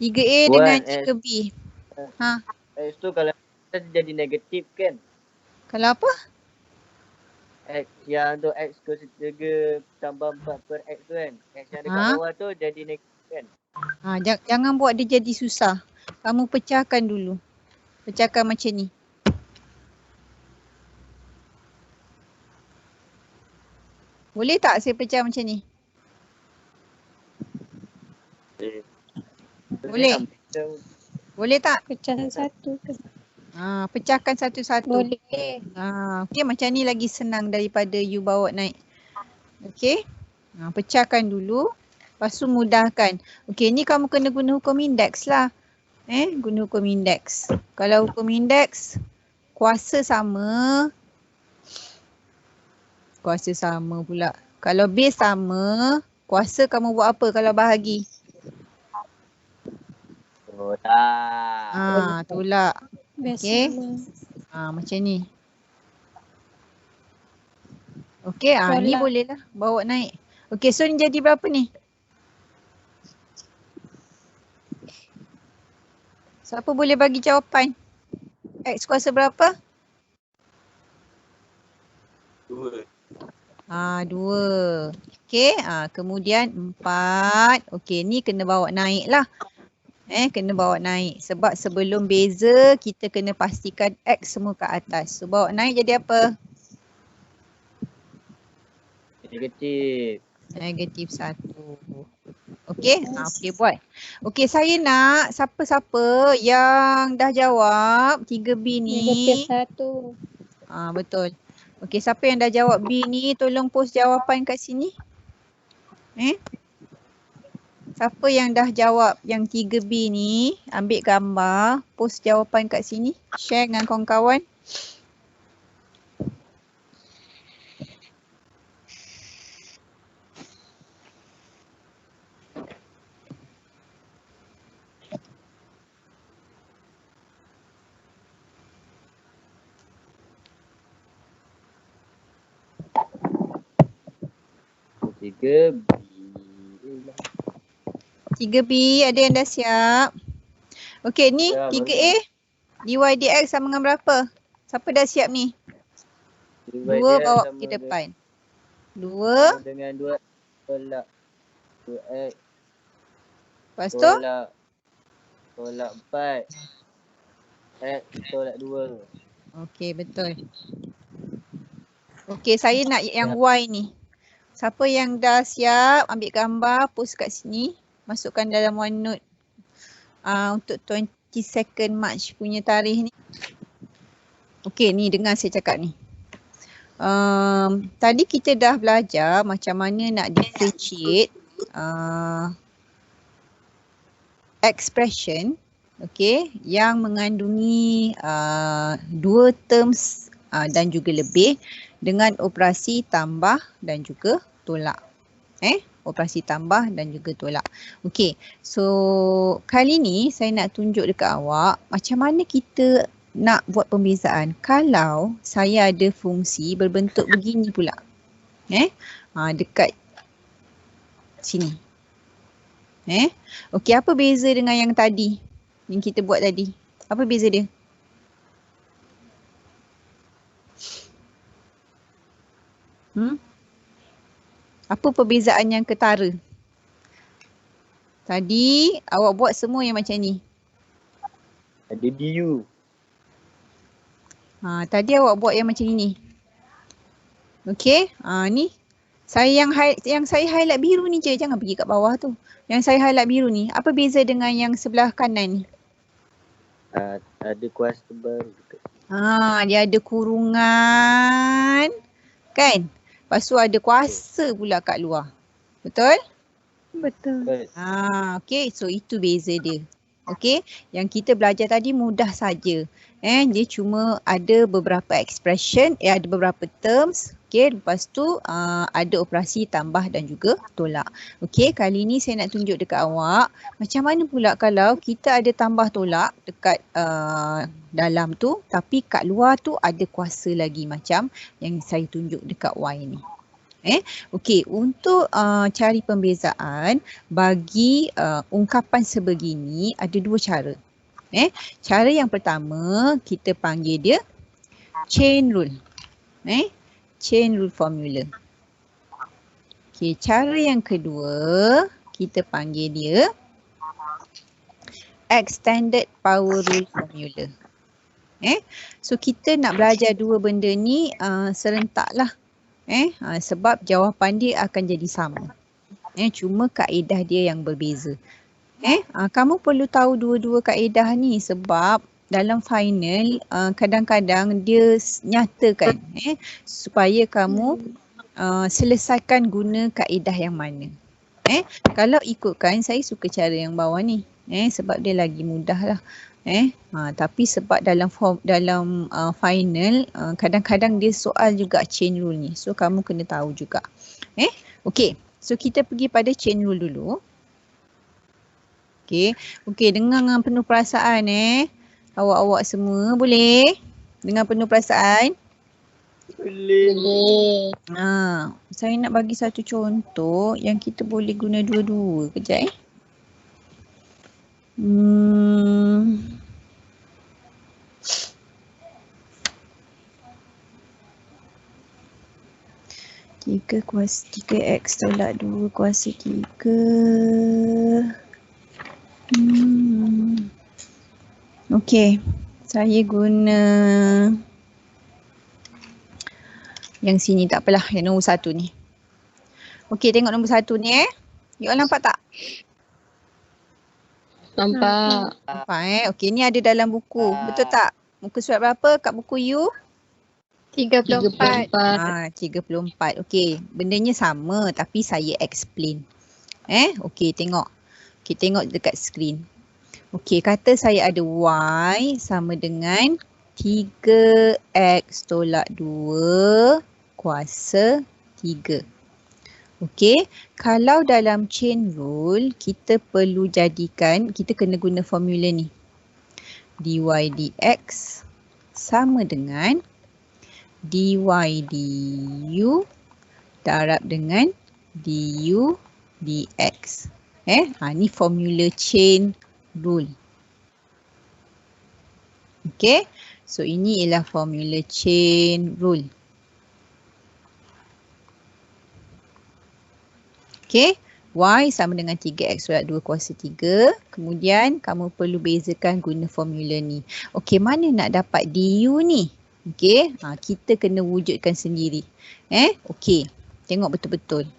Tiga A dengan 3B. X tu kalau jadi negatif kan? Kalau apa? X yang tu X kuasa 3 tambah 4 per X tu kan? X yang dekat bawah tu jadi negatif kan? Jangan buat dia jadi susah. Kamu pecahkan dulu. Pecahkan macam ni. Boleh tak saya pecah macam ni? Boleh? Boleh tak? Pecah satu ke? Pecahkan satu-satu. Boleh. Okey, macam ni lagi senang daripada you bawa naik. Okey? Pecahkan dulu. Lepas tu mudahkan. Okey, ni kamu kena guna hukum indeks lah. Guna hukum indeks. Kalau hukum indeks, kuasa sama. Kuasa sama pula. Kalau base sama, kuasa kamu buat apa kalau bahagi? Tolak. Tolak. Okey. Macam ni. Okey, ni boleh lah bawa naik. Okey, so ni jadi berapa ni? Siapa boleh bagi jawapan? X kuasa berapa? 2. 2. Okey, kemudian 4. Okey, ni kena bawa naik lah. Kena bawa naik. Sebab sebelum beza, kita kena pastikan X semua kat atas. So, bawa naik jadi apa? Negatif 1. Okey, okey buat. Okey, saya nak siapa-siapa yang dah jawab 3B ni. Negatif 1. Betul. Okey, siapa yang dah jawab B ni, tolong post jawapan kat sini. Siapa yang dah jawab yang 3B ni, ambil gambar, post jawapan kat sini, share dengan kawan-kawan. Tiga B. 3B ada yang dah siap? Okey, ni 3A dy dx sama dengan berapa? Siapa dah siap ni? 2 bawa ke depan. 2 dengan 2 tolak 2x. Lepas tu? Tolak 4. X tolak 2. Okey, betul. Okey, saya nak yang Y ni. Siapa yang dah siap ambil gambar, post kat sini. Masukkan dalam OneNote untuk 22nd March punya tarikh ni. Okey, ni dengar saya cakap ni. Tadi kita dah belajar macam mana nak differentiate expression, okay, yang mengandungi dua terms dan juga lebih dengan operasi tambah dan juga tolak. Operasi tambah dan juga tolak. Okey, so kali ni saya nak tunjuk dekat awak macam mana kita nak buat pembezaan kalau saya ada fungsi berbentuk begini pula. Dekat sini. Okey, apa beza dengan yang tadi? Yang kita buat tadi. Apa beza dia? Apa perbezaan yang ketara? Tadi awak buat semua yang macam ni. Ada DU. Tadi awak buat yang macam ni. Okey, ni saya yang saya highlight biru ni je, jangan pergi kat bawah tu. Yang saya highlight biru ni, apa beza dengan yang sebelah kanan ni? Ada kuasa baru. Dia ada kurungan, kan? Lepas tu ada kuasa pula kat luar. Betul? Betul. Okey, so itu beza dia. Okey, yang kita belajar tadi mudah saja. Dia cuma ada beberapa expression, ada beberapa terms. Okey, lepas tu ada operasi tambah dan juga tolak. Okey, kali ni saya nak tunjuk dekat awak macam mana pula kalau kita ada tambah tolak dekat dalam tu tapi kat luar tu ada kuasa lagi macam yang saya tunjuk dekat Y ni. Okey, untuk cari pembezaan bagi ungkapan sebegini ada dua cara. Cara yang pertama kita panggil dia chain rule. Chain rule formula. Okey, cara yang kedua kita panggil dia extended power rule formula. So kita nak belajar dua benda ni serentak lah. Sebab jawapan dia akan jadi sama. Cuma kaedah dia yang berbeza. Kamu perlu tahu dua-dua kaedah ni sebab dalam final kadang-kadang dia nyatakan supaya kamu selesaikan guna kaedah yang mana. Kalau ikutkan saya suka cara yang bawah ni. Sebab dia lagi mudah lah. Tapi sebab dalam final kadang-kadang dia soal juga chain rule ni. So kamu kena tahu juga. Okey, so kita pergi pada chain rule dulu. Okey, dengar dengan penuh perasaan awak-awak semua boleh? Dengan penuh perasaan? Boleh. Saya nak bagi satu contoh yang kita boleh guna dua-dua. Kejap Tiga kuasa 3x tolak 2 kuasa 3. Okey, saya guna yang sini tak apalah, yang nombor 1 ni. Okey, tengok nombor 1 ni You all nampak tak? Nampak. Nampak Okey, ni ada dalam buku. Betul tak? Muka surat berapa kat buku you? 34. 34. Okey, bendanya sama tapi saya explain. Okey, tengok. Okey, tengok dekat skrin. Okey, kata saya ada Y sama dengan 3x tolak 2 kuasa 3. Okey, kalau dalam chain rule kita perlu jadikan, kita kena guna formula ni. Dy dx sama dengan dy du darab dengan du dx. Ni formula chain rule. Okey, so ini ialah formula chain rule. Okey, Y sama dengan 3x tolak 2 kuasa 3. Kemudian kamu perlu bezakan guna formula ni. Okey, mana nak dapat du ni? Okey, kita kena wujudkan sendiri. Okey, Tengok betul-betul.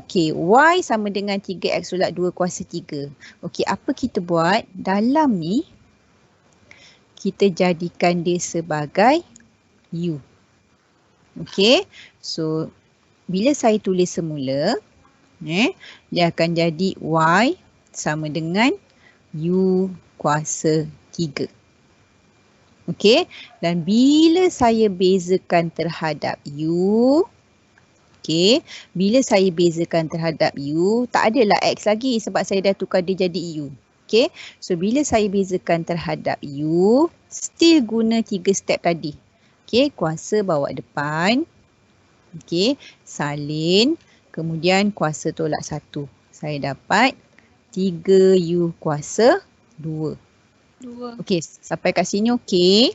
Okey, Y sama dengan 3X tolak 2 kuasa 3. Okey, apa kita buat? Dalam ni, kita jadikan dia sebagai U. Okey, so bila saya tulis semula, dia akan jadi Y sama dengan U kuasa 3. Okey, dan bila saya bezakan terhadap U, okey, bila saya bezakan terhadap U, tak adalah X lagi sebab saya dah tukar dia jadi U. Okey, so bila saya bezakan terhadap U, still guna 3 step tadi. Okey, kuasa bawa depan. Okey, salin. Kemudian kuasa tolak 1. Saya dapat 3U kuasa 2. Okey, sampai kat sini okey?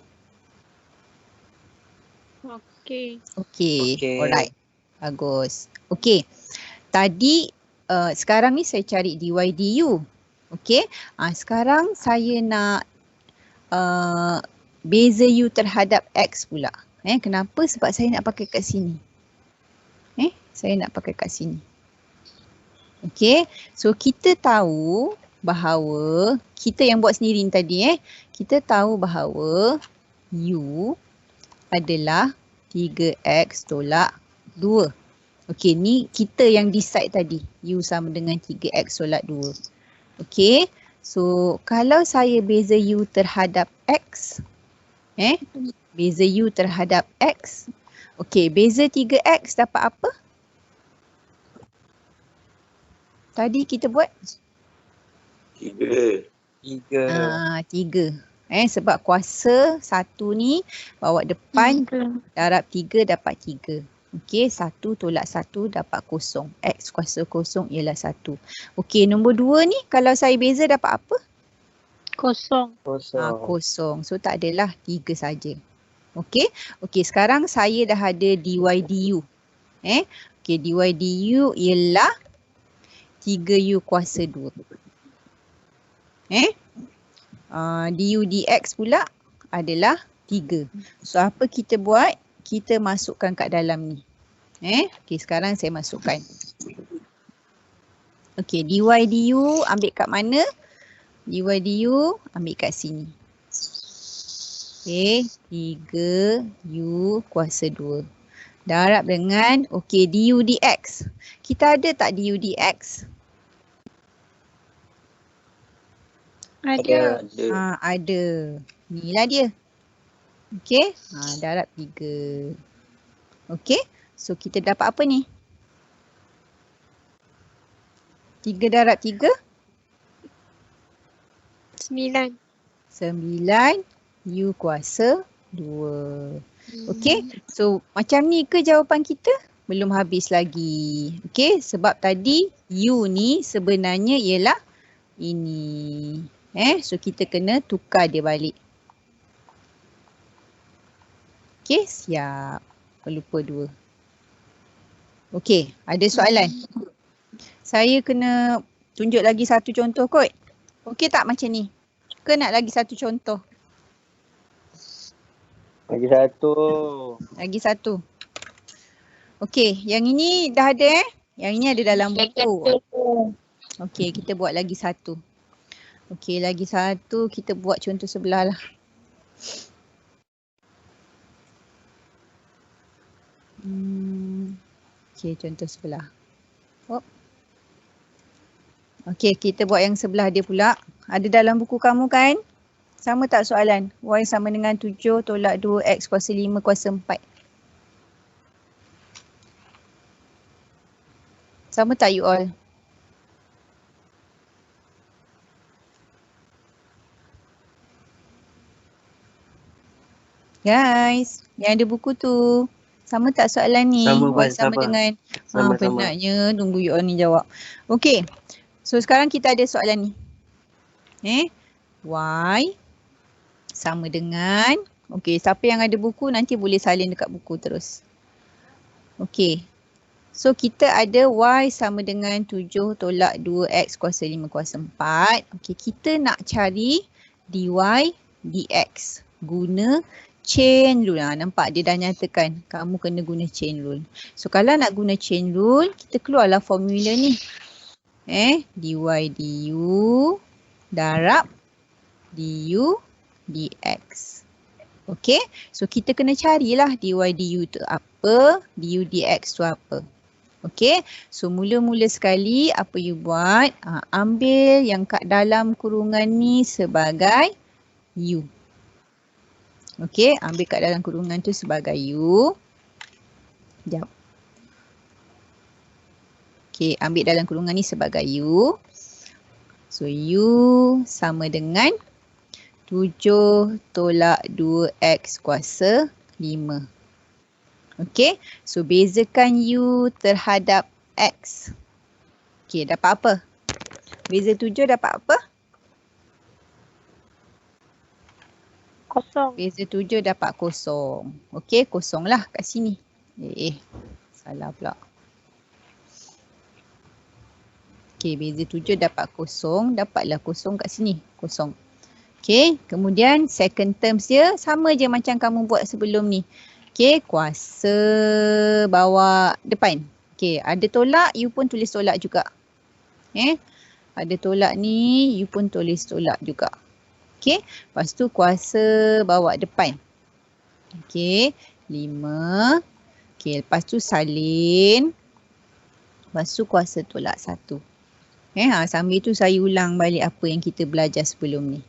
Okey. Okey, alright. Bagus. Okey, tadi sekarang ni saya cari dy du. Okey, sekarang saya nak beza U terhadap X pula. Kenapa? Sebab saya nak pakai kat sini. Saya nak pakai kat sini. Okey, so kita tahu bahawa, kita yang buat sendiri ni tadi kita tahu bahawa U adalah 3X tolak 2. Okey, ni kita yang decide tadi. U sama dengan 3X tolak 2. Okey, so kalau saya beza U terhadap X, beza U terhadap X. Okey, beza 3X dapat apa? Tadi kita buat? 3. 3. Sebab kuasa 1 ni bawa depan, darab 3 dapat 3. Okey, 1 tolak 1 dapat 0. X kuasa 0 ialah 1. Okey, nombor 2 ni kalau saya beza dapat apa? Kosong. Kosong. So tak adalah 3 saja. Okey. Okey, sekarang saya dah ada dy du. Okey, dy du ialah 3U kuasa 2. Du dx pula adalah 3. So apa kita buat? Kita masukkan kat dalam ni. Okey, sekarang saya masukkan. Okey, dy du ambil kat mana? Dy du ambil kat sini. Okey, 3U kuasa 2. Darab dengan, okey, du dx. Kita ada tak du dx? Ada. Ada. Inilah dia. Okey, darab 3. Okey, so kita dapat apa ni? 3 darab 3? 9. 9 U kuasa 2. Okey, so macam ni ke jawapan kita? Belum habis lagi. Okey, sebab tadi U ni sebenarnya ialah ini. So kita kena tukar dia balik. Okey, siap. Lupa 2. Okey, ada soalan? Saya kena tunjuk lagi satu contoh kot. Okey tak macam ni? Ke nak lagi satu contoh? Lagi satu. Lagi satu. Okey, yang ini dah ada Yang ini ada dalam buku. Okey, kita buat lagi satu. Okey, lagi satu kita buat contoh sebelah lah. Okey, contoh sebelah. Okey, kita buat yang sebelah dia pula. Ada dalam buku kamu kan? Sama tak soalan? Y sama dengan 7 tolak 2X kuasa 5 kuasa 4. Sama tak you all? Guys, yang ada buku tu. Sama tak soalan ni? Sama dengan penatnya tunggu you all ni jawab. Okey. So sekarang kita ada soalan ni. Y sama dengan, okey, siapa yang ada buku nanti boleh salin dekat buku terus. Okey. So kita ada Y sama dengan 7 tolak 2X kuasa 5 kuasa 4. Okey, kita nak cari dy dx guna chain rule. Nampak dia dah nyatakan kamu kena guna chain rule. So kalau nak guna chain rule, kita keluarlah formula ni. dy du darab du dx. Okay, so kita kena carilah dy du tu apa, du dx tu apa. Okay, so mula-mula sekali apa you buat, ambil yang kat dalam kurungan ni sebagai u. Okay, ambil kat dalam kurungan tu sebagai u. Sekejap. Okay, ambil dalam kurungan ni sebagai u. So u sama dengan 7 tolak 2x kuasa 5. Okay, so bezakan u terhadap x. Okay, dapat apa? Beza 7 dapat apa? Kosong. Beza 7 dapat kosong. Okay, kosong lah kat sini. Salah pula. Okay, beza 7 dapat kosong. Dapatlah kosong kat sini. Kosong. Okay, kemudian second terms dia sama je macam kamu buat sebelum ni. Okay, kuasa bawah depan. Okay, ada tolak, you pun tulis tolak juga. Ada tolak ni, you pun tulis tolak juga. Okay, lepas tu kuasa bawa depan. Okay, 5. Okay, lepas tu salin. Lepas tu kuasa tolak 1. Sambil tu saya ulang balik apa yang kita belajar sebelum ni.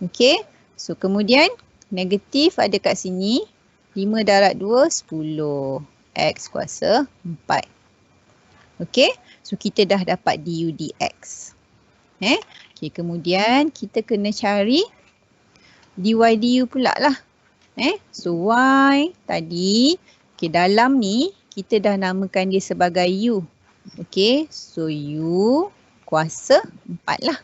Okay, so kemudian negatif ada kat sini. 5 darab 2, 10. X kuasa 4. Okay, so kita dah dapat du dx. Okay, kemudian kita kena cari dy du pula lah. So y tadi, okay, dalam ni kita dah namakan dia sebagai u. Okay, so u kuasa 4 lah.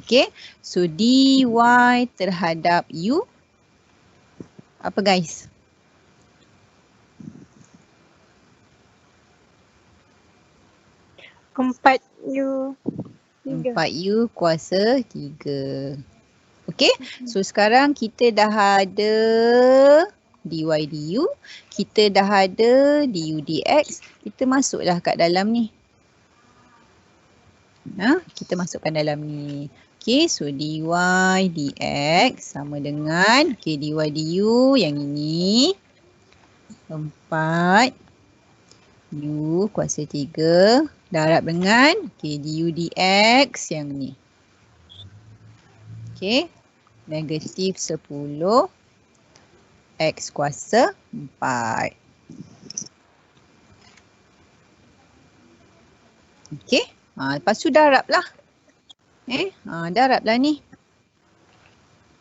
Okay, so dy terhadap u apa guys? Empat u. 4u kuasa 3. Okay, so sekarang kita dah ada dy du, kita dah ada du dx, kita masuklah kat dalam ni. Kita masukkan dalam ni. Okay, so dy dx sama dengan, okay, dy du yang ini 4 u kuasa 3 darab dengan, okay, du dx yang ni. Okay, negatif 10 x kuasa 4. Okay, lepas tu darab lah. Darablah ni.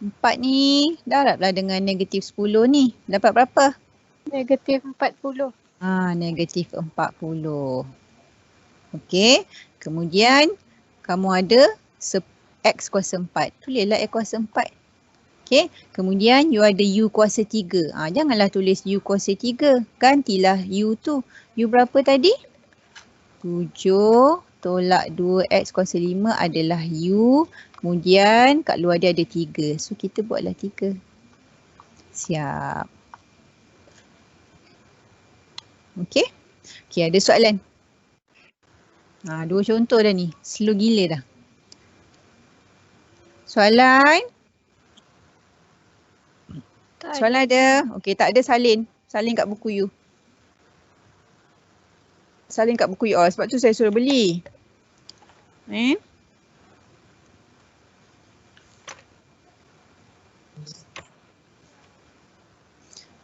4 ni darablah dengan negatif 10 ni. Dapat berapa? Negatif 40. Negatif 40. Okey. Kemudian kamu ada x kuasa 4. Tulislah x kuasa 4. Okey. Kemudian you ada u kuasa 3. Janganlah tulis u kuasa 3. Gantilah u tu. U berapa tadi? 7 tolak 2x kuasa 5 adalah u. Kemudian kat luar dia ada 3. So kita buatlah 3. Siap. Okey. Okey, ada soalan? Dua contoh dah ni. Slow gila dah. Soalan? Soalan ada? Okey, tak ada salin. Salin kat buku you. Salin kat buku you. Sebab tu saya suruh beli.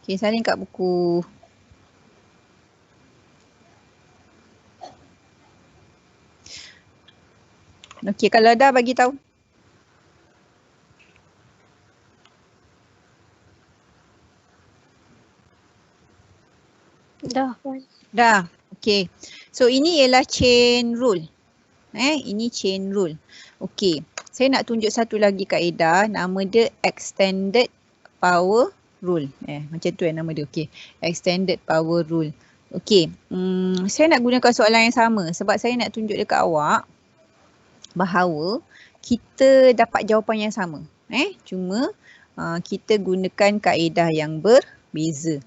Okey, salin kat buku. Okey, kalau dah bagi tahu. Dah. Dah. Okey. So ini ialah chain rule. Ini chain rule. Okey. Saya nak tunjuk satu lagi kaedah, nama dia extended power rule. Macam tu nama dia. Okey. Extended power rule. Okey. Saya nak gunakan soalan yang sama sebab saya nak tunjuk dekat awak bahawa kita dapat jawapan yang sama. Cuma kita gunakan kaedah yang berbeza.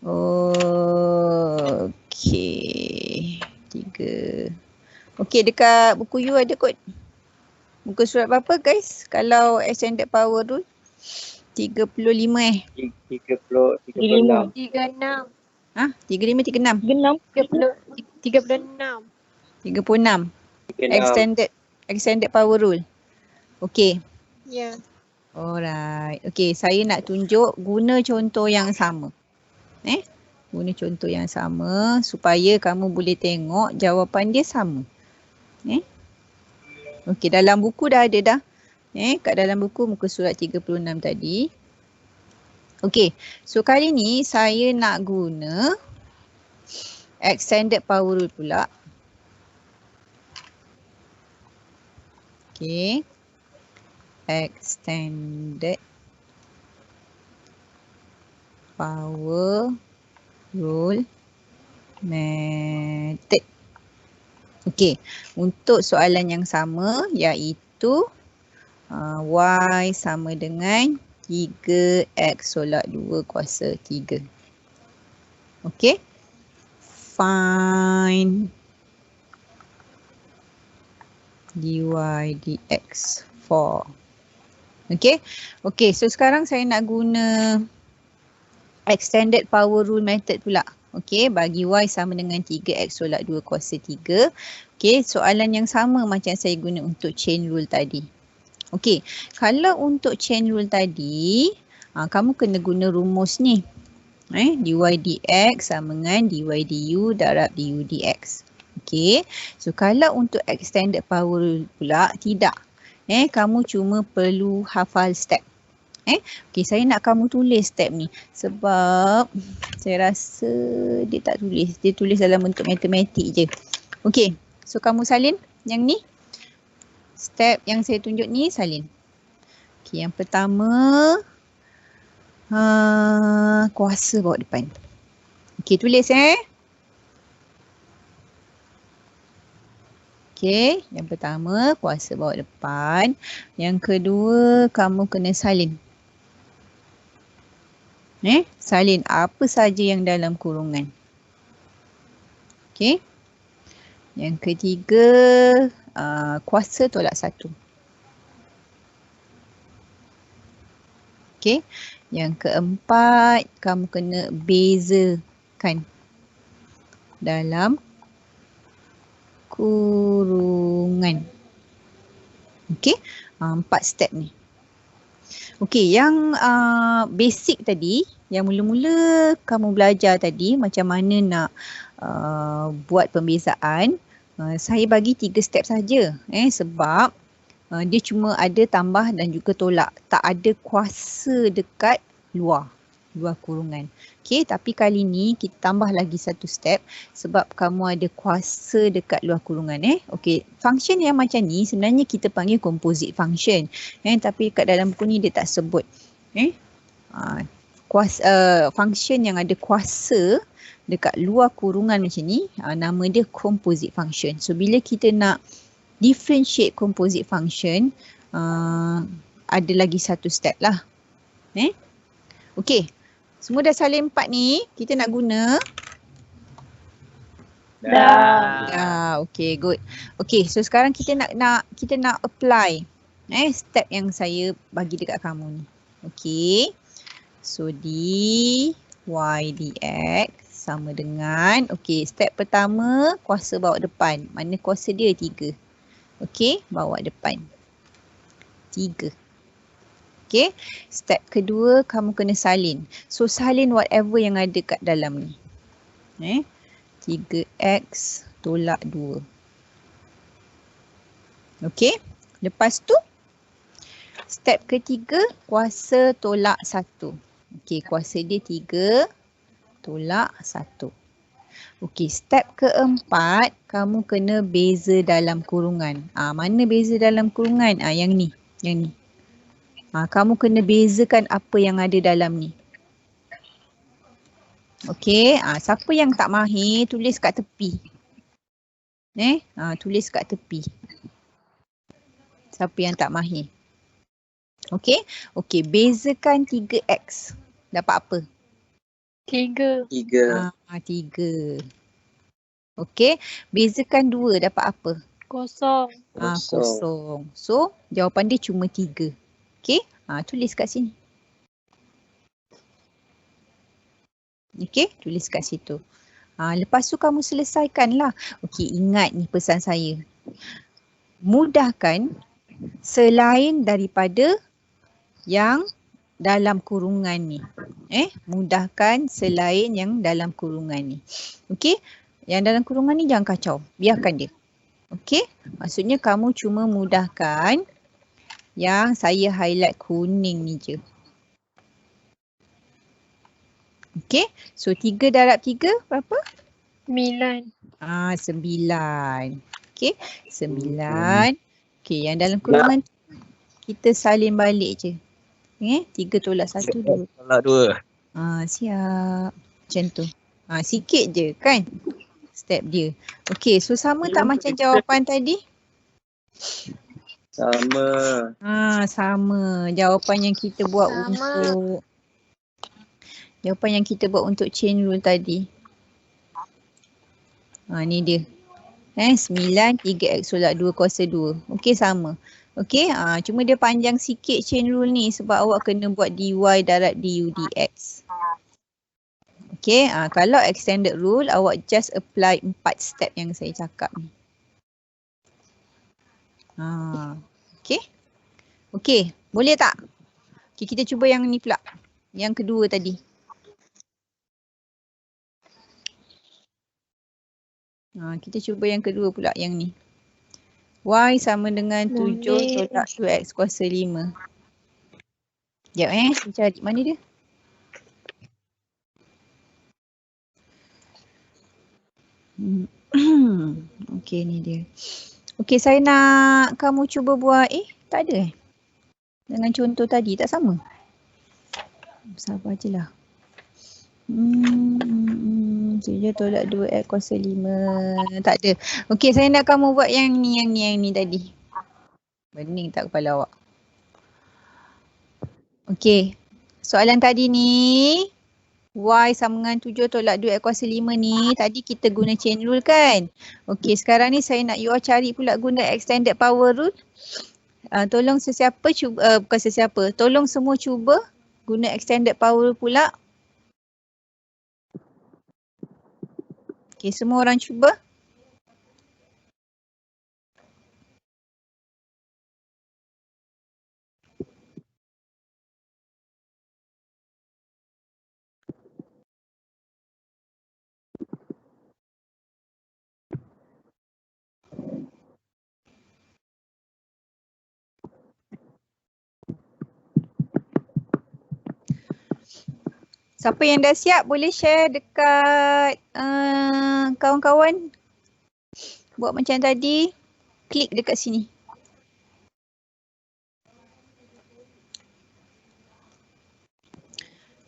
Okey. 3. Okey, dekat buku you ada kot. Muka surat berapa guys? Kalau extended power rule 35 36. 36. 35 36 36. 36 extended power rule. Okey. Ya. Alright. Okey, saya nak tunjuk guna contoh yang sama. Guna contoh yang sama supaya kamu boleh tengok jawapan dia sama. Okey, dalam buku dah ada dah. Kat dalam buku muka surat 36 tadi. Okey, so kali ni saya nak guna extended power rule pula. Okey. Extended power rule method. Okey, untuk soalan yang sama iaitu y sama dengan 3x tolak 2 kuasa 3. Okey. Find dy dx 4. Okey. Okey, so sekarang saya nak guna extended power rule method pula. Okey, bagi y sama dengan 3x tolak 2 kuasa 3. Okey, soalan yang sama macam saya guna untuk chain rule tadi. Okey, kalau untuk chain rule tadi, kamu kena guna rumus ni. Dy dx sama dengan dy du darab du dx. Okey, so kalau untuk extended power rule pula, tidak. Kamu cuma perlu hafal step. Okey, saya nak kamu tulis step ni sebab saya rasa dia tak tulis. Dia tulis dalam bentuk matematik je. Okey, so kamu salin yang ni. Step yang saya tunjuk ni salin. Okey, yang pertama kuasa bawa depan. Okey, tulis Okey, yang pertama kuasa bawa depan. Yang kedua kamu kena salin. Salin apa saja yang dalam kurungan. Okey. Yang ketiga kuasa tolak 1. Okey. Yang keempat kamu kena bezakan dalam kurungan. Okey. 4 step ni. Okey, yang basic tadi, yang mula-mula kamu belajar tadi macam mana nak buat pembezaan, saya bagi 3 step saja sebab dia cuma ada tambah dan juga tolak, tak ada kuasa dekat luar kurungan. Okey, tapi kali ni kita tambah lagi 1 step sebab kamu ada kuasa dekat luar kurungan. Okey, function yang macam ni sebenarnya kita panggil composite function. Tapi kat dalam buku ni dia tak sebut. Function yang ada kuasa dekat luar kurungan macam ni, nama dia composite function. So bila kita nak differentiate composite function, ada lagi 1 step lah. Okey, semua dah salin 4 ni, kita nak guna. Dah. Okey, good. Okey, so sekarang kita nak apply step yang saya bagi dekat kamu ni. Okey. So dy dx sama dengan, okey, step pertama kuasa bawa depan. Mana kuasa dia? 3. Okey, bawa depan 3. Okey, step kedua kamu kena salin. So salin whatever yang ada kat dalam ni. 3x tolak 2. Okey, lepas tu step ketiga kuasa tolak 1. Okey, kuasa dia 3 tolak 1. Okey, step keempat kamu kena beza dalam kurungan. Mana beza dalam kurungan? Yang ni, yang ni. Kamu kena bezakan apa yang ada dalam ni. Okey, siapa yang tak mahir tulis kat tepi. Tulis kat tepi. Siapa yang tak mahir. Okey. Okey, bezakan 3x. Dapat apa? 3. 3. 3. Okey, bezakan 2 dapat apa? 0. Kosong. So, jawapan dia cuma 3. Okey, tulis kat sini. Okey, tulis kat situ. Lepas tu kamu selesaikanlah. Okey, ingat ni pesan saya. Mudahkan selain daripada yang dalam kurungan ni. Mudahkan selain yang dalam kurungan ni. Okey, yang dalam kurungan ni jangan kacau. Biarkan dia. Okey, maksudnya kamu cuma mudahkan yang saya highlight kuning ni je. Okey, so 3 darab 3 berapa? 9. 9. Okey, 9. Okey, yang dalam kurungan kita salin balik je. 3 tolak 1, 2. Tolak 2. Siap. Macam tu. Sikit je kan step dia. Okey, so sama tak macam jawapan tadi? Sama. Sama. Jawapan yang kita buat untuk chain rule tadi. Ni dia. 9 3x tolak 2 kuasa 2. Okey, sama. Okey, cuma dia panjang sikit chain rule ni sebab awak kena buat dy darab du dx. Okey, kalau extended rule awak just apply 4 step yang saya cakap ni. Okey. Okey, boleh tak? Okey, kita cuba yang ni pula. Yang kedua tadi. Kita cuba yang kedua pula yang ni. Y sama dengan 7 tolak 2x kuasa 5. Sekejap saya cari mana dia. Okey, ni dia. Okey, saya nak kamu cuba buat, tak ada dengan contoh tadi, tak sama? Sabar je lah. 7 tolak 2x kuasa 5. Tak ada. Okey, saya nak kamu buat yang ni tadi. Bening tak kepala awak? Okey. Soalan tadi ni y sama dengan 7 tolak 2x kuasa 5 ni tadi kita guna chain rule kan? Okey, sekarang ni saya nak you all cari pula guna extended power rule. Tolong sesiapa cuba, bukan sesiapa, tolong semua cuba guna extended power rule pula. Okey, semua orang cuba. Siapa yang dah siap boleh share dekat kawan-kawan. Buat macam tadi. Klik dekat sini.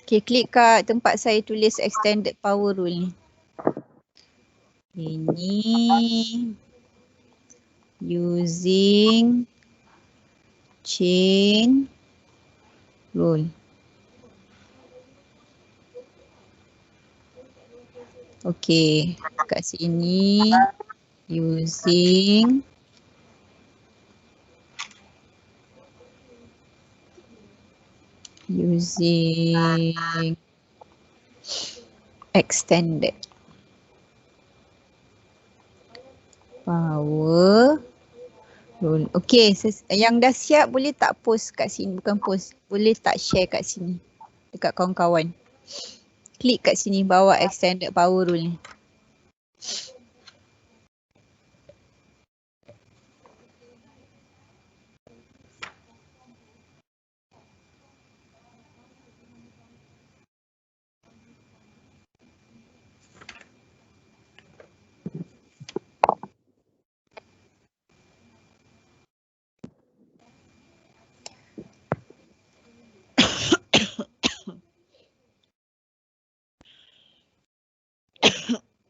Okay, klik kat tempat saya tulis extended power rule ni. Ini using chain rule. Okay, kat sini using extended power rule. Okay, yang dah siap boleh tak post kat sini, bukan post, boleh tak share kat sini dekat kawan-kawan. Klik kat sini bawah extended power rule ni.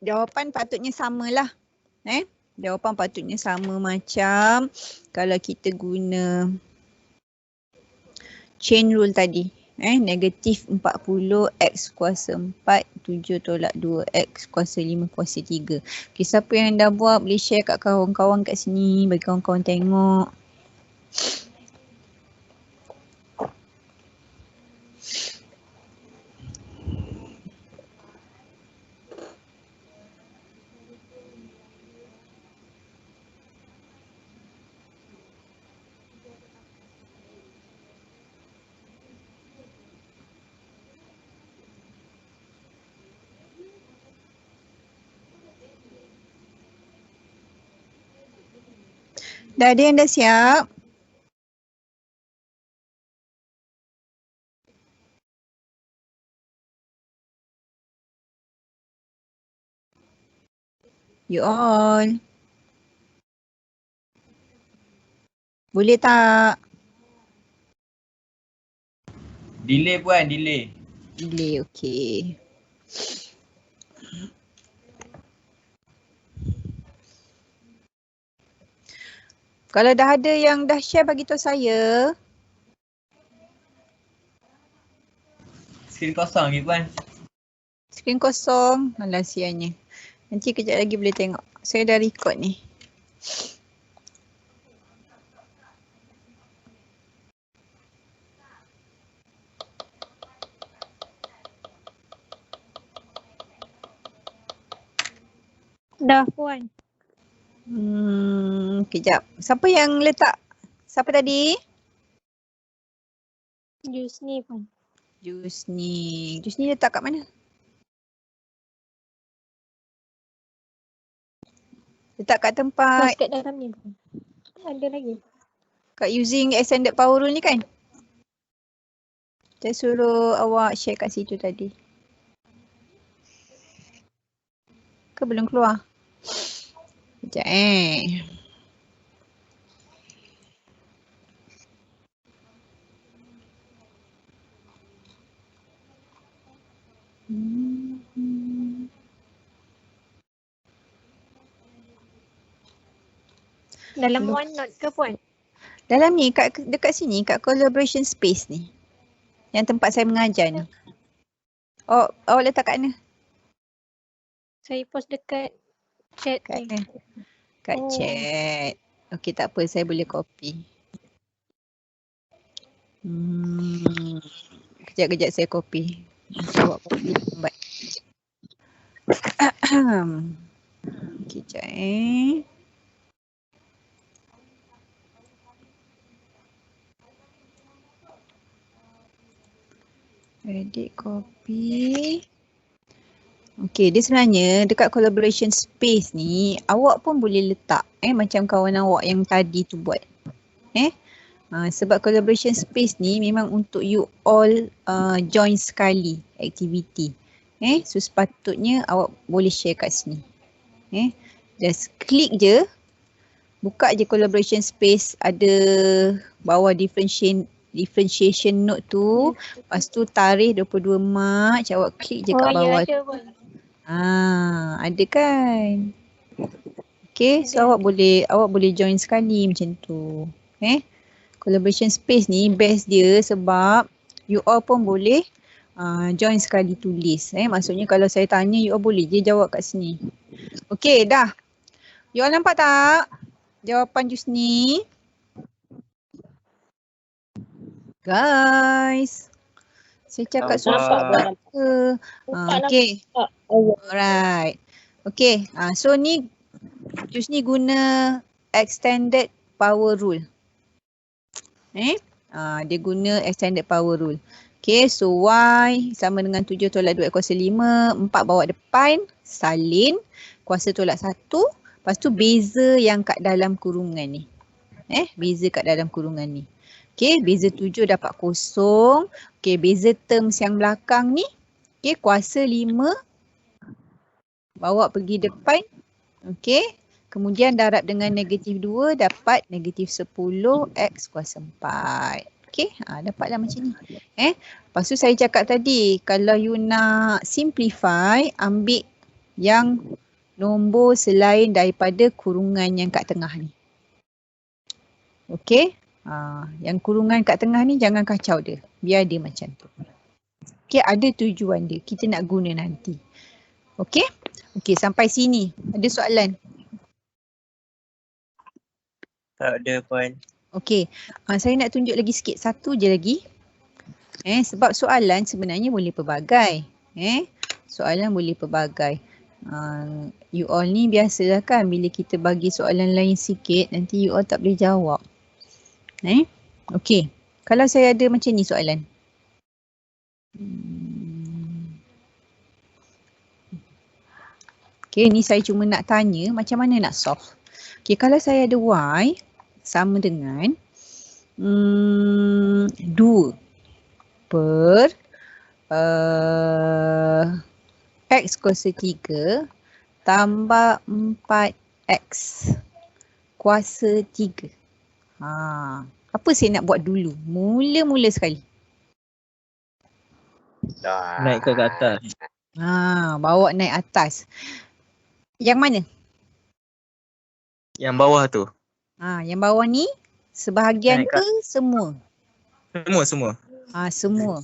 Jawapan patutnya samalah. Jawapan patutnya sama macam kalau kita guna chain rule tadi. Negatif 40 X kuasa 4, 7 tolak 2 X kuasa 5 kuasa 3. Okay, siapa yang dah buat boleh share kat kawan-kawan kat sini bagi kawan-kawan tengok. Dah ada yang dah siap? You all. Boleh tak? Delay puan, delay. Delay, okey. Kalau dah ada yang dah share bagi tahu saya. Skrin kosong lagi puan. Skrin kosong. Alah sianya. Nanti kejap lagi boleh tengok. Saya dah record ni. Dah puan. Kejap. Siapa yang letak? Siapa tadi? Jus ni puan. Jus ni. Jus ni letak kat mana? Letak kat tempat. Kat dalam ni puan. Ada lagi. Kat using extended power rule ni kan? Saya suruh awak share kat situ tadi. Ke belum keluar? Sekejap Dalam OneNote ke puan? Dalam ni, dekat sini, kat collaboration space ni. Yang tempat saya mengajar ni. Oh, awak letak kat mana? Saya post dekat chat Kat ni. Kat chat. Okey, tak apa, saya boleh copy. Kejap-kejap saya copy. Awak copy lambat. Kejap edit copy. Okey, dia sebenarnya dekat collaboration space ni awak pun boleh letak macam kawan awak yang tadi tu buat. Sebab collaboration space ni memang untuk you all join sekali aktiviti. So sepatutnya awak boleh share kat sini. Just klik je, buka je collaboration space, ada bawah differentiation note tu, lepas tu tarikh 22 Mac, awak klik je kat bawah. Ya, ada pun. Ada kan? Okay, so awak boleh join sekali macam tu. Collaboration space ni best dia sebab you all pun boleh join sekali tulis. Maksudnya kalau saya tanya, you all boleh je jawab kat sini. Okay, dah. You all nampak tak jawapan Jus ni? Guys, saya cakap susah ke? Okay. Alright. Okay, so ni Jus ni guna extended power rule. Dia guna extended power rule. Okay, so Y sama dengan 7 tolak 2 kuasa 5, 4 bawa depan, salin, kuasa tolak 1, lepas tu beza yang kat dalam kurungan ni. Beza kat dalam kurungan ni. Okay, beza 7 dapat 0. Okay, beza terms yang belakang ni. Okay, kuasa 5 bawa pergi depan. Okay, kemudian darab dengan negatif 2 dapat negatif 10 X kuasa 4. Okay, dapatlah macam ni. Lepas tu saya cakap tadi, kalau you nak simplify, ambil yang nombor selain daripada kurungan yang kat tengah ni. Okay, Yang kurungan kat tengah ni jangan kacau dia. Biar dia macam tu. Okay, ada tujuan dia. Kita nak guna nanti. Okay? Okay, sampai sini. Ada soalan? Tak ada Puan. Okay, saya nak tunjuk lagi sikit. Satu je lagi. Sebab soalan sebenarnya boleh pelbagai. Soalan boleh pelbagai. You all ni biasalah kan bila kita bagi soalan lain sikit, nanti you all tak boleh jawab. Okay, kalau saya ada macam ni soalan. Okay, ni saya cuma nak tanya macam mana nak solve. Okay, kalau saya ada Y sama dengan 2 per X kuasa 3 tambah 4X kuasa 3. Apa saya nak buat dulu? Mula-mula sekali. Naik ke atas. Bawa naik atas. Yang mana? Yang bawah tu. Yang bawah ni sebahagian Naik ke semua? Semua. Semua.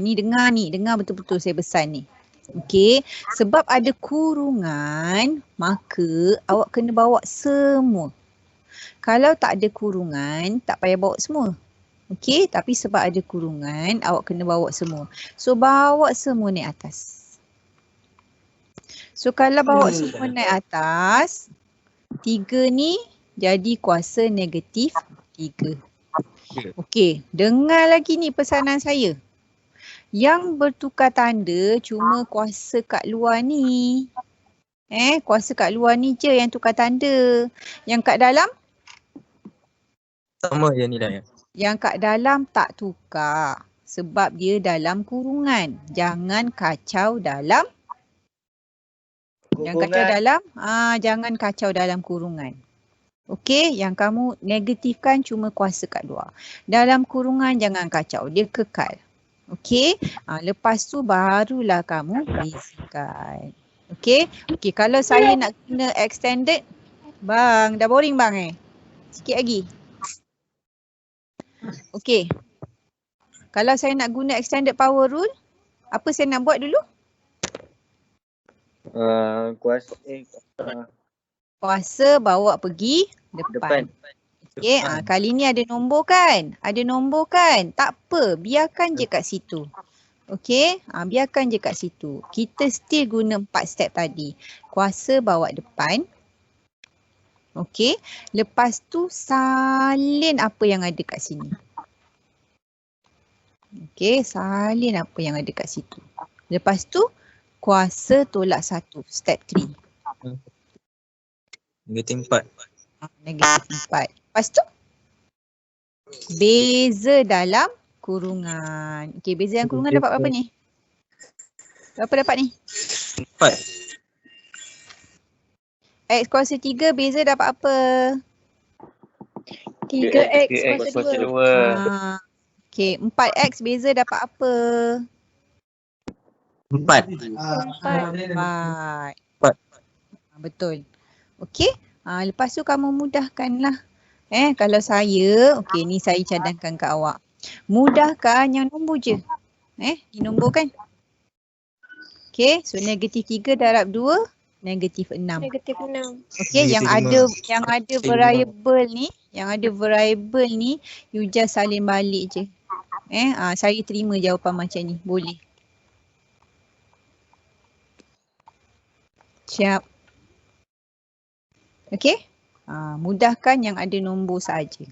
Ni dengar betul-betul saya pesan ni. Okey, sebab ada kurungan, maka awak kena bawa semua. Kalau tak ada kurungan, tak payah bawa semua. Okey, tapi sebab ada kurungan, awak kena bawa semua. So, bawa semua naik atas. So, kalau bawa semua naik atas, 3 ni jadi kuasa negatif 3. Okey, dengar lagi ni pesanan saya. Yang bertukar tanda cuma kuasa kat luar ni. Kuasa kat luar ni je yang tukar tanda. Yang kat dalam? Sama je nilai. Yang kat dalam tak tukar. Sebab dia dalam kurungan. Jangan kacau dalam. Yang kacau dalam? Jangan kacau dalam kurungan. Okey, yang kamu negatifkan cuma kuasa kat luar. Dalam kurungan jangan kacau. Dia kekal. Okey, lepas tu barulah kamu bezakan. Okey, kalau saya nak guna extended, bang, dah boring bang Sikit lagi. Okey, kalau saya nak guna extended power rule, apa saya nak buat dulu? Kuasa bawa pergi depan. Okey, kali ni ada nombor kan? Tak apa, biarkan je kat situ. Okey, biarkan je kat situ. Kita still guna 4 step tadi. Kuasa bawa depan. Okey, lepas tu salin apa yang ada kat sini. Okey, salin apa yang ada kat situ. Lepas tu kuasa tolak 1, step 3. Negatif 4. Negatif 4. Lepas tu beza dalam kurungan. Okey, beza dalam kurungan dapat berapa ni? Berapa dapat ni? 4. X kuasa 3 beza dapat apa? 3X kuasa 2. Okey, 4X beza dapat apa? 4. 4. Betul. Okey, lepas tu kamu mudahkanlah. Kalau saya, okey ni saya cadangkan kat awak. Mudahkan yang nombor je. Ni nombor kan? Okey, so negatif 3 darab 2, negatif 6. Negatif 6. Okey, yang ada variable ni, you just salin balik je. Saya terima jawapan macam ni. Boleh. Siap. Okey? Mudahkan yang ada nombor saja.